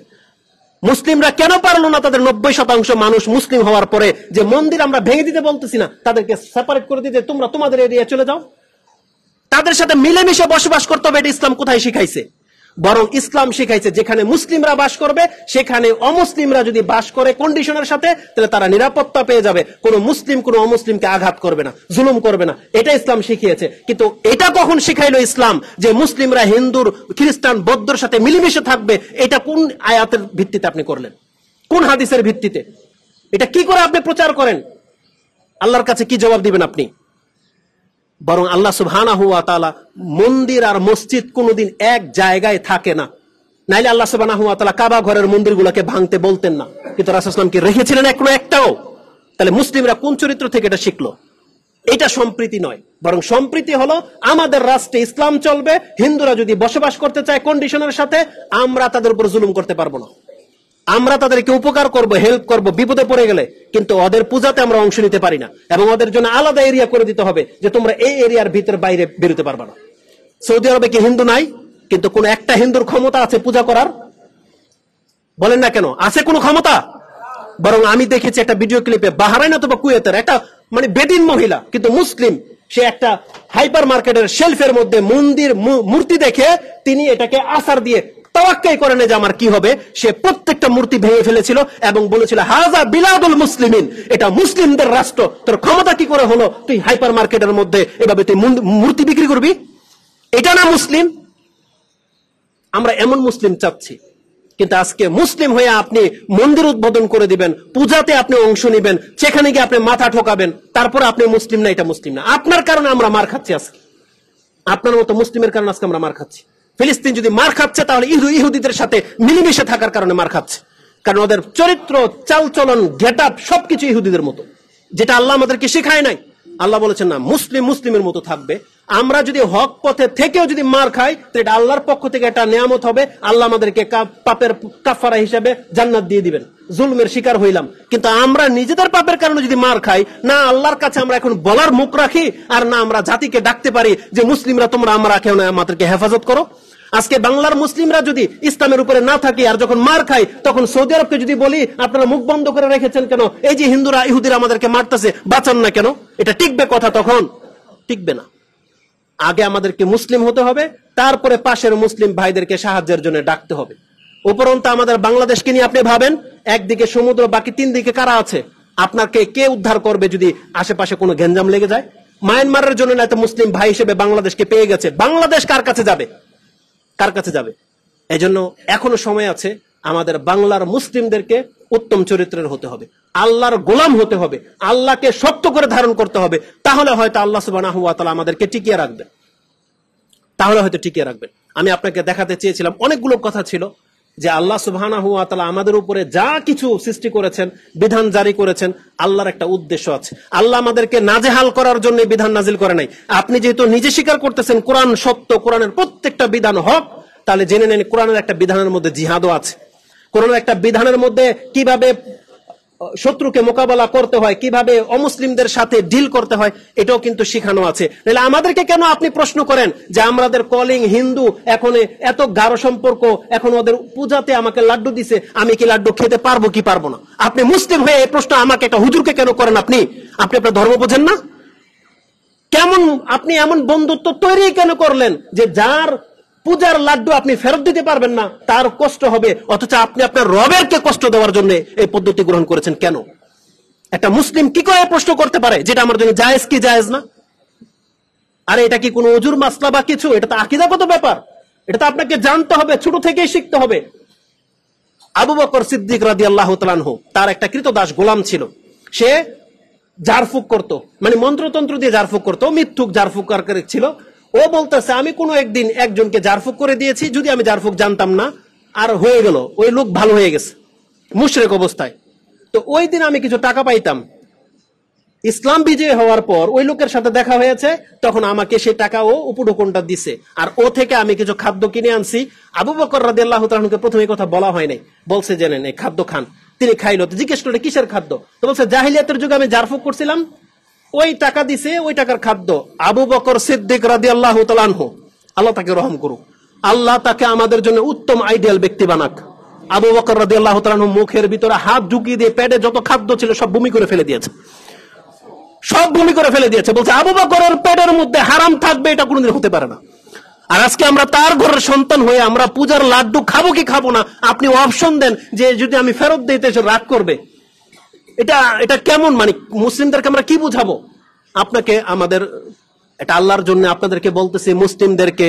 মুসলিমরা কেন পারলো না তাদের 90% মানুষ মুসলিম হওয়ার পরে, যে মন্দির আমরা ভেঙে দিতে বলতেছি না, তাদেরকে সেপারেট করে দিতে, তোমরা তোমাদের এরিয়া চলে যাও, তাদের সাথে মিলেমিশে বসবাস করতে হবে। এটা ইসলাম কোথায় শিখাইছে? বরং ইসলাম শিখাইছে যেখানে মুসলিমরা বাস করবে সেখানে অমুসলিমরা যদি বাস করে কন্ডিশনের সাথে, তাহলে তারা নিরাপত্তা পেয়ে যাবে। কোনো মুসলিম কোনো অমুসলিমকে আঘাত করবে না, জুলুম করবে না। এটা ইসলাম শিখিয়েছে। কিন্তু এটা কখন শিখাইলো ইসলাম যে মুসলিমরা হিন্দুর, খ্রিস্টান, বৌদ্ধর সাথে মিলেমিশে থাকবে? এটা কোন আয়াতের ভিত্তিতে আপনি করলেন? কোন হাদিসের ভিত্তিতে? এটা কি করে আপনি প্রচার করেন? আল্লাহর কাছে কি জবাব দিবেন আপনি? বরং আল্লাহ সুবহানাহু ওয়া তাআলা মন্দির আর মসজিদ কোনোদিন এক জায়গায় থাকে না। নাইলে আল্লাহ সুবহানাহু ওয়া তাআলা কাবা ঘরের মন্দিরগুলোকে ভাঙতে বলতেন না, কিন্তু রাসূল সাল্লাল্লাহু আলাইহি ওয়াসাল্লাম কি রেখেছিলেন একটাও? তাহলে মুসলিমরা কোন চরিত্র থেকে এটা শিখলো? এটা সম্প্রীতি নয়, বরং সম্প্রীতি হলো আমাদের রাষ্ট্রে ইসলাম চলবে, হিন্দুরা যদি বসবাস করতে চায় কন্ডিশনের সাথে, আমরা তাদের উপর জুলুম করতে পারবো না। আমরা তাদেরকে উপকার করব, হেল্প করব বিপদে পড়ে গেলে, কিন্তু ওদের পূজাতে আমরা অংশ নিতে পারি না, এবং ওদের জন্য আলাদা এরিয়া করে দিতে হবে যে তোমরা এই এরিয়ার ভিতরে বাইরে বেরোতে পারবে না। সৌদি আরবে কি হিন্দু নাই? কিন্তু কোন একটা হিন্দুর ক্ষমতা আছে পূজা করার? বলেন না কেন, আছে কোনো ক্ষমতা? বরং আমি দেখেছি একটা ভিডিও ক্লিপে বাহরাইন অথবা কুয়েতের একটা মানে বেদিন মহিলা, কিন্তু মুসলিম, সে একটা হাইপার মার্কেটের শেলফের মধ্যে মন্দির মূর্তি দেখে তিনি এটাকে আসার দিয়ে তাওয়াক্কাই করে না যে আমার কি হবে, সে প্রত্যেকটা মূর্তি ভেঙে ফেলেছিল এবং বলেছিল হাজা বিলাদুল মুসলিমিন, এটা মুসলিমদের রাষ্ট্র, তোর ক্ষমতা কি করে হলো তুই হাইপার মার্কেটের মধ্যে এভাবে তুই মূর্তি বিক্রি করবি? এটা না মুসলিম? আমরা এমন মুসলিম চাচ্ছি, কিন্তু আজকে মুসলিম হয়ে আপনি মন্দির উদ্বোধন করে দিবেন, পূজাতে আপনি অংশ নিবেন, সেখানে গিয়ে আপনি মাথা ঠোকাবেন, তারপরে আপনি মুসলিম না, এটা মুসলিম না। আপনার কারণে আমরা মার খাচ্ছি আজকে, আপনার মতো মুসলিমের কারণে আজকে আমরা মার খাচ্ছি। ফিলিস্তিন যদি মার খাচ্ছে তাহলে ইহুদিদের সাথে মিলেমিশে থাকার কারণে মার খাচ্ছে, কারণ ওদের চরিত্র, চালচলন, গেট আপ সবকিছু ইহুদিদের মতো, যেটা আল্লাহ আমাদেরকে শেখায় নাই। আল্লাহ বলেছেন না, মুসলিম মুসলিমের মতো থাকবে। আমরা যদি হক পথে থেকেও যদি মার খাই তো এটা আল্লাহর পক্ষ থেকে একটা নিয়ামত হবে, আল্লাহ আমাদেরকে পাপের কাফারা হিসেবে জান্নাত দিয়ে দিবেন, জুলমের শিকার হইলাম। কিন্তু আমরা নিজেদের পাপের কারণে যদি মার খাই, না আল্লাহর কাছে আমরা এখন বলার মুখ রাখি, আর না আমরা জাতিকে ডাকতে পারি যে মুসলিমরা তোমরা আমরা কেন আমাদেরকে হেফাজত করো। আজকে বাংলার মুসলিমরা যদি ইসলামের উপরে না থাকি আর যখন মার খাই, তখন সৌদি আরবকে যদি বলি আপনারা মুখ বন্ধ করে রেখেছেন কেন, এই যে হিন্দুরা ইহুদিরা আমাদেরকে মারতেছে, বাঁচান না কেন, এটা টিকবে কথা? তখন টিকবে না। আগে আমাদেরকে মুসলিম হতে হবে, তারপরে পাশের মুসলিম ভাইদেরকে সাহায্যের জন্য ডাকতে হবে। উপরন্তু আমাদের বাংলাদেশকে নিয়ে আপনি ভাবেন, একদিকে সমুদ্র, বাকি তিন দিকে কারা আছে? আপনাকে কে উদ্ধার করবে যদি আশেপাশে কোনো গেঞ্জাম লেগে যায়? মায়ানমারের জন্য না তো মুসলিম ভাই হিসেবে বাংলাদেশকে পেয়ে গেছে, বাংলাদেশ কার কাছে যাবে? কার কাছে যাবে? এজন্য এখনো সময় আছে, আমাদের বাংলার মুসলিমদেরকে উত্তম চরিত্রের হতে হবে, আল্লাহর গোলাম হতে হবে, আল্লাহকে শক্ত করে ধারণ করতে হবে, তাহলে হয়তো আল্লাহ সুবহানাহু ওয়া তাআলা আমাদেরকে টিকিয়ে রাখবেন, তাহলে হয়তো টিকিয়ে রাখবেন। আমি আপনাকে দেখাতে চেয়েছিলাম, অনেকগুলো কথা ছিল যে আল্লাহ সুবহানাহু ওয়া তাআলা আমাদের উপরে যা কিছু সৃষ্টি করেছেন, বিধান জারি করেছেন, আল্লাহর একটা উদ্দেশ্য আছে। আল্লাহ আমাদেরকে নাজেহাল করার জন্য বিধান নাজিল করে নাই। আপনি যেহেতু নিজে স্বীকার করতেছেন কোরআন সত্য, কোরআনের প্রত্যেকটা বিধান হক, তাহলে জেনে নেন কোরআনের একটা বিধানের মধ্যে জিহাদও আছে। কোরআনের একটা বিধানের মধ্যে কিভাবে শত্রুকে মোকাবেলা করতে হয়, কিভাবে অমুসলিমদের সাথে ডিল করতে হয়, এটাও কিন্তু শেখানো আছে। তাহলে আমাদেরকে কেন আপনি প্রশ্ন করেন যে আমাদের কলিং হিন্দু, এখন এত গাঢ় সম্পর্ক, এখন ওদের পূজাতে আমাকে লাড্ডু দিছে, আমি কি লাড্ডু খেতে পারবো কি পারবো না? আপনি মুসলিম হয়ে এই প্রশ্ন আমাকে একটা হুজুরকে কেন করেন? আপনি আপনার ধর্ম বোঝেন না? কেমন আপনি এমন বন্ধুত্ব তৈরি কেন করলেন যে যার পূজার লাড্ডু আপনি ফেরত দিতে পারবেন না, তার কষ্ট হবে, অথচ আপনি আপনার রবেরকে কষ্ট দেওয়ার জন্য এই পদ্ধতি গ্রহণ করেছেন কেন? একটা মুসলিম কি করে প্রশ্ন করতে পারে যেটা আমার জন্য জায়েজ কি জায়েজ না? আরে এটা কি কোনো ওজুর মাসলা বা কিছু? এটা তো আকীদাগত ব্যাপার, এটা তো আপনাকে জানতে হবে, ছোট থেকেই শিখতে হবে। আবু বকর সিদ্দিক রাদিয়াল্লাহু তাআলা আনহু, তার একটা কৃতদাস গোলাম ছিল, সে ঝাড়ফুঁক করতো, মানে মন্ত্রতন্ত্র দিয়ে ঝাড়ফুঁক করতো, মিথ্যুক ঝাড়ফুঁক ছিল। ও বলতেছে আমি কোনো একদিন একজনকে ঝাড়ফুঁক করে দিয়েছি, যদি আমি ঝাড়ফুঁক জানতাম না, আর হয়ে গেল, ওই লোক ভালো হয়ে গেছে মুশরিক অবস্থায়, তো ওই দিন আমি কিছু টাকা পাইতাম। ইসলাম বিজয় হওয়ার পর ওই লোকের সাথে দেখা হয়েছে, তখন আমাকে সেই টাকা ও উপঢৌকনটা দিছে, আর ও থেকে আমি কিছু খাদ্য কিনে আনছি। আবু বকর রাদিয়াল্লাহু তাআলা আনহুকে প্রথমে এই কথা বলা হয় নাই, বলছে জেনেন এই খাদ্য খান। তিনি খাইলো, তো জিজ্ঞেস করলে কিসের খাদ্য? তো বলছে জাহিলিয়াতের যুগে আমি ঝাড়ফুঁক করছিলাম, ওই টাকা দিছে, ওই টাকার খাদ্য। আবু বকর সিদ্দিক রাদিয়াল্লাহু তাআলা আনহু, আল্লাহ তাকে রহম করুক, আল্লাহ তাকে আমাদের জন্য উত্তম আইডিয়াল ব্যক্তি বানাক। আবু বকর রাদিয়াল্লাহু তাআলা আনহু মুখের ভিতরে হাত ঢুকিয়ে দিয়ে পেটে যত খাদ্য ছিল সব বমি করে ফেলে দিয়েছে, সব বমি করে ফেলে দিয়েছে। বলছে আবু বকরের পেটের মধ্যে হারাম থাকবে এটা কোনোদিন হতে পারে না। আর আজকে আমরা তার ঘরের সন্তান হয়ে আমরা পূজার লাড্ডু খাবো কি খাবো না, আপনি অপশন দেন যে যদি আমি ফেরত দিতে রাগ করবে। এটা কেমন? মানে মুসলিমদেরকে আমরা কি বুঝাবো? আপনাকে আমাদের এটা আল্লাহর জন্য আপনাদেরকে বলতেছি, মুসলিমদেরকে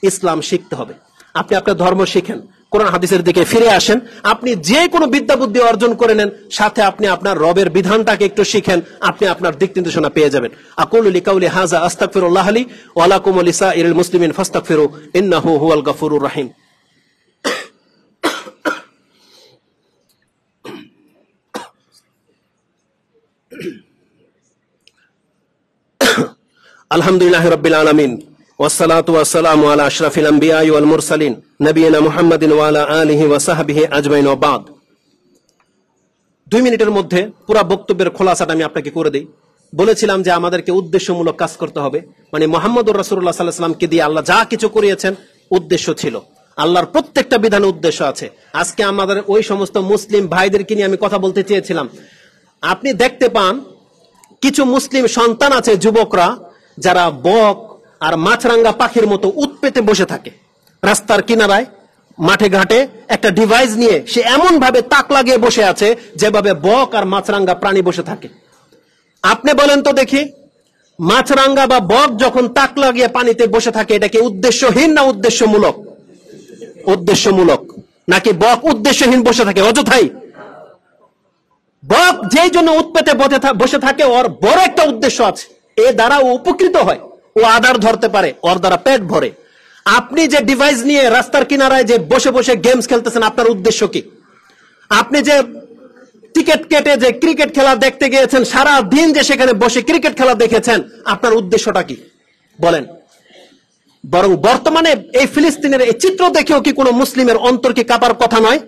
ইসলাম শিখতে হবে। আপনি আপনার ধর্ম শিখেন, কোরআন হাদিসের দিকে ফিরে আসেন, আপনি যে কোনো বিদ্যা বুদ্ধি অর্জন করে নেন, সাথে আপনি আপনার রবের বিধানটাকে একটু শিখেন, আপনি আপনার দিক নির্দেশনা পেয়ে যাবেন। আকুলু লিকাউলি হাযা আস্তাগফিরুল্লাহ লি ওয়া লাকুম ওয়া লিসাইরিল মুসলিমিন ফাস্তাগফিরু ইন্নাহু হুয়াল গফুরুর রহিম। আলহামদুলিল্লাহি রাব্বিল আলামিন ওয়াসসালাতু ওয়াসসালামু আলা আশরাফিল আমবিয়া ওয়াল মুরসালিন নবিয়িনা মুহাম্মাদিন ওয়া আলা আলিহি ওয়া সাহবিহি আজমাইন ওয়া বাদ। 2 মিনিটের মধ্যে পুরো বক্তব্যের খোলাসাটা আমি আপনাকে করে দিই। বলেছিলাম যে আমাদেরকে উদ্দেশ্যমূলক কাজ করতে হবে, মানে মুহাম্মদুর রাসূলুল্লাহ সাল্লাল্লাহু আলাইহি ওয়াসাল্লামকে দিয়ে আল্লাহ যা কিছু করিয়েছেন উদ্দেশ্য ছিল। আল্লাহর প্রত্যেকটা বিধানে উদ্দেশ্য আছে। আজকে আমাদের ওই সমস্ত মুসলিম ভাইদেরকে নিয়ে আমি কথা বলতে চেয়েছিলাম। আপনি দেখতে পান কিছু মুসলিম সন্তান আছে, যুবকরা, যারা বক আর মাছরাঙ্গা পাখির মতো উৎপেতে বসে থাকে রাস্তার কিনারায়, মাঠে ঘাটে একটা ডিভাইস নিয়ে সে এমন ভাবে তাক লাগিয়ে বসে আছে যেভাবে বক আর মাছরাঙ্গা প্রাণী বসে থাকে। আপনি বলেন তো দেখি, মাছরাঙ্গা বা বক যখন তাক লাগিয়ে পানিতে বসে থাকে, এটা কি উদ্দেশ্যহীন না উদ্দেশ্যমূলক? উদ্দেশ্যমূলক। নাকি বক উদ্দেশ্যহীন বসে থাকে অযথাই? বক যেই জন্য উৎপেতে বসে থাকে ওর বড় একটা উদ্দেশ্য আছে, এ দ্বারা ও উপকৃত হয়, ও আদার ধরতে পারে, ওর দ্বারা পেট ভরে। আপনি যে ডিভাইস নিয়ে রাস্তার কিনারায় যে বসে বসে গেমস খেলতেছেন, আপনার উদ্দেশ্য কি? আপনি যে টিকিট কেটে যে ক্রিকেট খেলা দেখতে গিয়েছেন, সারা দিন যে সেখানে বসে ক্রিকেট খেলা দেখেছেন, আপনার উদ্দেশ্যটা কি বলেন? বরং বর্তমানে এই ফিলিস্তিনের এই চিত্র দেখেও কি কোনো মুসলিমের অন্তর কি কাঁপার কথা নয়?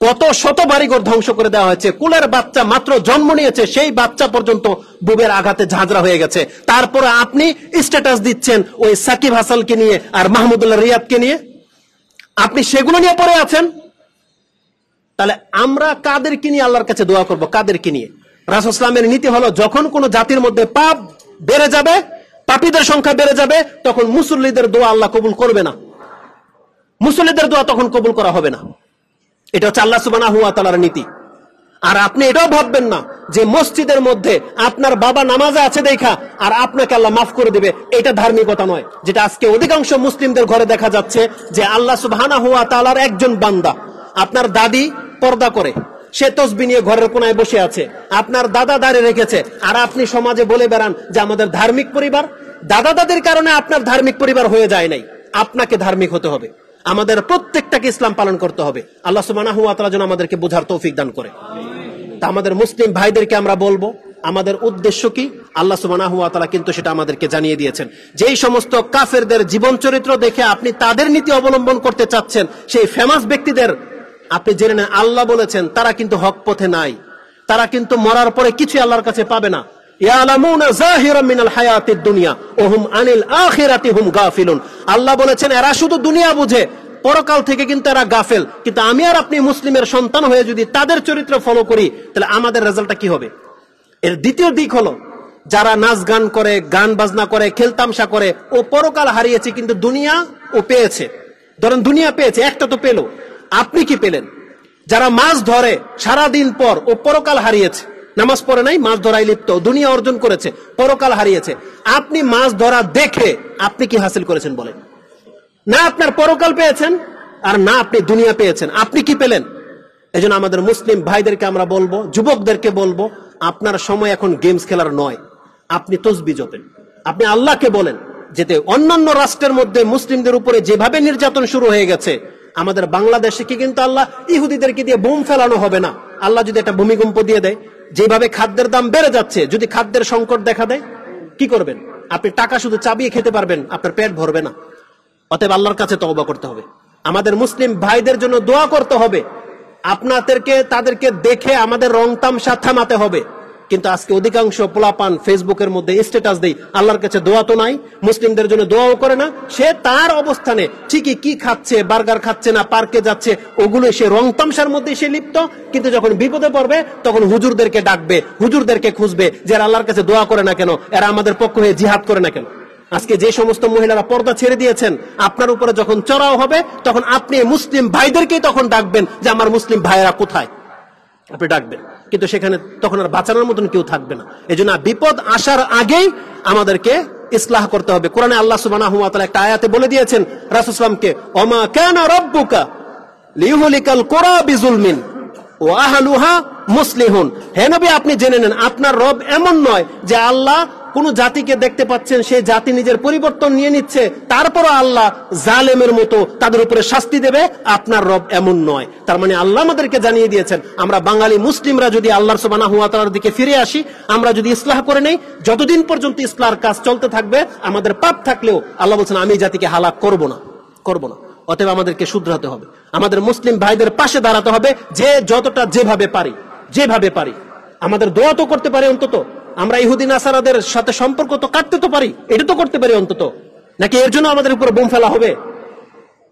কত শত বাড়িঘর ধ্বংস করে দেওয়া হয়েছে, কুলের বাচ্চা মাত্র জন্ম নিয়েছে সেই বাচ্চা পর্যন্ত বুবের আঘাতে ঝাঁঝরা হয়ে গেছে। তারপরে আপনি স্ট্যাটাস দিচ্ছেন ওই সাকিব হাসানকে নিয়ে আর মাহমুদুল্লাহ রিয়াদকে নিয়ে, আপনি সেগুলো নিয়ে পড়ে আছেন। তাহলে আমরা কাদেরকে নিয়ে আল্লাহর কাছে দোয়া করব? কাদেরকে নিয়ে? রাসূল ইসলামের নীতি হলো, যখন কোন জাতির মধ্যে পাপ বেড়ে যাবে, পাপীদের সংখ্যা বেড়ে যাবে, তখন মুসল্লিদের দোয়া আল্লাহ কবুল করবে না, মুসল্লিদের দোয়া তখন কবুল করা হবে না। এটা হচ্ছে আল্লাহ সুবহানাহু ওয়া তাআলার নীতি। আর আপনি এটাও ভাববেন না যে মসজিদের মধ্যে আপনার বাবা নামাজে আছে দেখা আর আপনাকে আল্লাহ মাফ করে দিবে, এটা ধার্মিকতা নয়। যেটা আজকে অধিকাংশ মুসলিমদের ঘরে দেখা যাচ্ছে, যে আল্লাহ সুবহানাহু ওয়া তাআলার একজন বান্দা, আপনার দাদি পর্দা করে, সে তসবিহ নিয়ে ঘরের কোনায় বসে আছে, আপনার দাদা দাঁড়িয়ে রেখেছে, আর আপনি সমাজে বলে বেড়ান যে আমাদের ধার্মিক পরিবার। দাদা দাদির কারণে আপনার ধার্মিক পরিবার হয়ে যায় নাই, আপনাকে ধার্মিক হতে হবে। আমাদের প্রত্যেকটাকে ইসলাম পালন করতে হবে। আল্লাহ সুবহানাহু ওয়া তাআলা যেন আমাদেরকে বোঝার তৌফিক দান করে। তা আমাদের মুসলিম ভাইদেরকে আমরা বলবো, আমাদের উদ্দেশ্য কি? আল্লাহ সুবহানাহু ওয়া তাআলা কিন্তু সেটা আমাদেরকে জানিয়ে দিয়েছেন। যেই সমস্ত কাফেরদের জীবন চরিত্র দেখে আপনি তাদের নীতি অবলম্বন করতে চাচ্ছেন, সেই ফেমাস ব্যক্তিদের আপনি জেনে নেন, আল্লাহ বলেছেন তারা কিন্তু হক পথে নাই, তারা কিন্তু মরার পরে কিছু আল্লাহর কাছে পাবে না। ইয়ালামুনা যাহিরাম মিনাল হায়াতিদ দুনিয়া ওয়া হুম আনিল আখিরাতি হুম গাফিলুন। আল্লাহ বলেছেন এরা শুধু দুনিয়া বুঝে, পরকাল থেকে কিন্তু এরা গাফেল। কিন্তু আমি আর আপনি মুসলিমের সন্তান হয়ে যদি তাদের চরিত্র ফলো করি, তাহলে আমাদের রেজাল্টটা কি হবে? এর দ্বিতীয় দিক হলো, যারা নাচ গান করে, গান বাজনা করে, খেলতামশা করে, ও পরকাল হারিয়েছে কিন্তু দুনিয়া ও পেয়েছে। ধরেন দুনিয়া পেয়েছে, একটা তো পেল, আপনি কি পেলেন? যারা মাছ ধরে সারা দিন পর, ও পরকাল হারিয়েছে, নামাজ পড়ে নাই, মাছ ধরাই লিপ্ত, দুনিয়া অর্জন করেছে, পরকাল হারিয়েছে। আপনি মাছ ধরা দেখে আপনি কি হাসিল করেছেন বলেন? না আপনার পরকাল পেয়েছেন, আর না আপনি দুনিয়া পেয়েছেন। আপনি কি পেলেন? এজন্য আমাদের মুসলিম ভাইদেরকে আমরা বলবো, যুবকদেরকে বলবো, আপনার সময় এখন গেমস খেলার নয়। আপনি তসবিহ জপেন, আপনি আল্লাহকে বলেন। যেতে অন্যান্য রাষ্ট্রের মধ্যে মুসলিমদের উপরে যেভাবে নির্যাতন শুরু হয়ে গেছে, আমাদের বাংলাদেশে কি কিন্তু আল্লাহ ইহুদিদেরকে দিয়ে বোম ফেলানো হবে না। আল্লাহ যদি একটা ভূমিকম্প দিয়ে দেয়, যেভাবে খাদ্যের দাম বেড়ে যাচ্ছে, যদি খাদ্যের সংকট দেখা দেয়, কি করবেন? আপনি টাকা শুধু চাবিয়ে খেতে পারবেন, আপনার পেট ভরবে না। অতএব আল্লাহর কাছে তওবা করতে হবে, আমাদের মুসলিম ভাইদের জন্য দোয়া করতে হবে। আপনাদেরকে তাদেরকে দেখে আমাদের রং তামসা থামাতে হবে। কিন্তু আজকে অধিকাংশ পোলাপান ফেসবুকের মধ্যে স্ট্যাটাস দেই, আল্লাহর কাছে দোয়া তো নাই, মুসলিমদের জন্য দোয়াও করে না। সে তার অবস্থানে ঠিকই কি খাচ্ছে, বার্গার খাচ্ছে না, পার্কে যাচ্ছে, ওগুলো সে রং তামসার মধ্যে সে লিপ্ত। কিন্তু যখন বিপদে পড়বে তখন হুজুরদেরকে ডাকবে, হুজুরদেরকে খুঁজবে, যে আল্লাহর কাছে দোয়া করে না কেন, এরা আমাদের পক্ষ হয়ে জিহাদ করে না কেন। আজকে যে সমস্ত মহিলারা পর্দা ছেড়ে দিয়েছেন, আপনার উপরে যখন চড়াও হবে, তখন আপনি মুসলিম ভাইদেরকেই তখন ডাকবেন যে আমার মুসলিম ভাইয়েরা কোথায়, আপনি ডাকবেন। কিন্তু সেখানে তখন আর বাঁচানোর মতন কেউ থাকবে না। এজন্য বিপদ আসার আগেই আমাদেরকে ইসলাহ করতে হবে। কোরআনে আল্লাহ সুবহানাহু ওয়া তাআলা একটা আয়াতে বলে দিয়েছেন রাসূল সাল্লাল্লাহু আলাইহি ওয়াসাল্লামকে, ওমা কানা রাব্বুকা লিইহলিকাল কুরা বিজুলমিন ওয়া আহলুহা মুসলিহুন। হে নবী, আপনি জেনে নেন আপনার রব এমন নয় যে আল্লাহ কোন জাতিকে দেখতে পাচ্ছেন সেই জাতি নিজের পরিবর্তন নিয়ে নিচ্ছে, তারপরও আল্লাহ জালেমের মতো তাদের উপরে শাস্তি দেবে। আপনার রব এমন নয়। তার মানে আল্লাহ আমাদেরকে জানিয়ে দিয়েছেন, আমরা বাঙালি মুসলিমরা যদি আল্লাহ সুবহানাহু ওয়া তাআলার দিকে ফিরে আসি, আমরা যদি ইসলাহ করে নেই, যতদিন পর্যন্ত ইসলাহর কাজ চলতে থাকবে, আমাদের পাপ থাকলেও আল্লাহ বলছেন আমি জাতিকে হালাক করব না। অতএব আমাদেরকে শুধরাতে হবে, আমাদের মুসলিম ভাইদের পাশে দাঁড়াতে হবে, যে যতটা যেভাবে পারি। যেভাবে পারি। আমাদের দোয়া তো করতে পারি অন্তত, আমরা ইহুদি নাসারাদের সাথে সম্পর্ক তো কাটতে তো পারি, এটা তো করতে পারি অন্তত। নাকি এর জন্য আমাদের উপর বোম ফেলা হবে?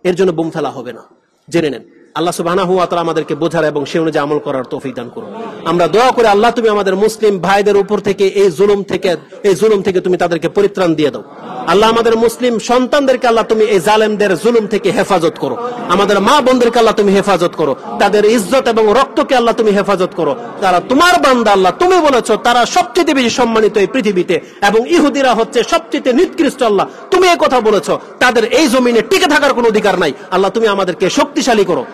এর জন্য বোম ফেলা হবে না। জেনে নেন, আল্লাহ সুবহানাহু ওয়া তাআলা আমাদেরকে বোঝার এবং সে অনুযায়ী আমল করার তৌফিক দান করুন। আমরা দোয়া করে, আল্লাহ তুমি আমাদের মুসলিম ভাইদের উপর থেকে এই জুলুম থেকে তুমি তাদেরকে পরিত্রাণ দিয়ে দাও। আল্লাহ আমাদের মুসলিম সন্তানদেরকে আল্লাহ তুমি এই জালেমদের জুলুম থেকে হেফাজত করো। আমাদের মা বোনদেরকে আল্লাহ তুমি হেফাজত করো। তাদের ইজ্জত এবং রক্তকে আল্লাহ তুমি হেফাজত করো। তারা তোমার বান্দা আল্লাহ, তুমি বলেছো তারা সবচেয়ে বেশি সম্মানিত এই পৃথিবীতে, এবং ইহুদিরা হচ্ছে সবচেয়ে নিকৃষ্ট। আল্লাহ তুমি এই কথা বলেছো, তাদের এই জমিনে টিকে থাকার কোনো অধিকার নাই। আল্লাহ তুমি আমাদেরকে শক্তিশালী করো,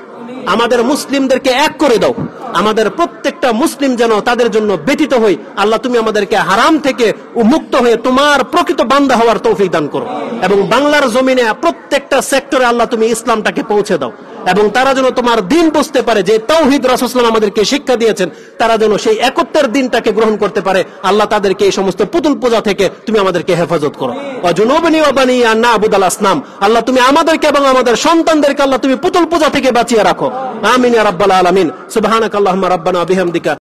আমাদের মুসলিমদেরকে এক করে দাও। আমাদের প্রত্যেকটা মুসলিম যেন তাদের জন্য ব্যতীত হই। আল্লাহ তুমি আমাদেরকে হারাম থেকে মুক্ত হয়ে তোমার প্রকৃত বান্দা হওয়ার তৌফিক দান করো, এবং বাংলার জমিনে প্রত্যেকটা সেক্টরে আল্লাহ তুমি ইসলামটাকে পৌঁছে দাও, এবং তারা যেন তোমার দিন বুঝতে পারে যে তাওহীদ রাসূল সাল্লাল্লাহু আলাইহি ওয়াসাল্লাম আমাদেরকে শিক্ষা দিয়েছেন, তারা যেন সেই একত্বের দিনটাকে গ্রহণ করতে পারে। আল্লাহ তাদেরকে এই সমস্ত পুতুল পূজা থেকে তুমি আমাদেরকে হেফাজত করো। ওয়াজুনুবনি ওয়া বানি আন না'বুদাল আসনাম, আল্লাহ তুমি আমাদেরকে এবং আমাদের সন্তানদেরকে আল্লাহ তুমি পুতুল পূজা থেকে বাঁচিয়ে রাখো। আমিন ইয়া রাব্বাল আলামিন। সুবহানাকাল্লাহুম্মা রাব্বানা ওয়া বিহামদিকা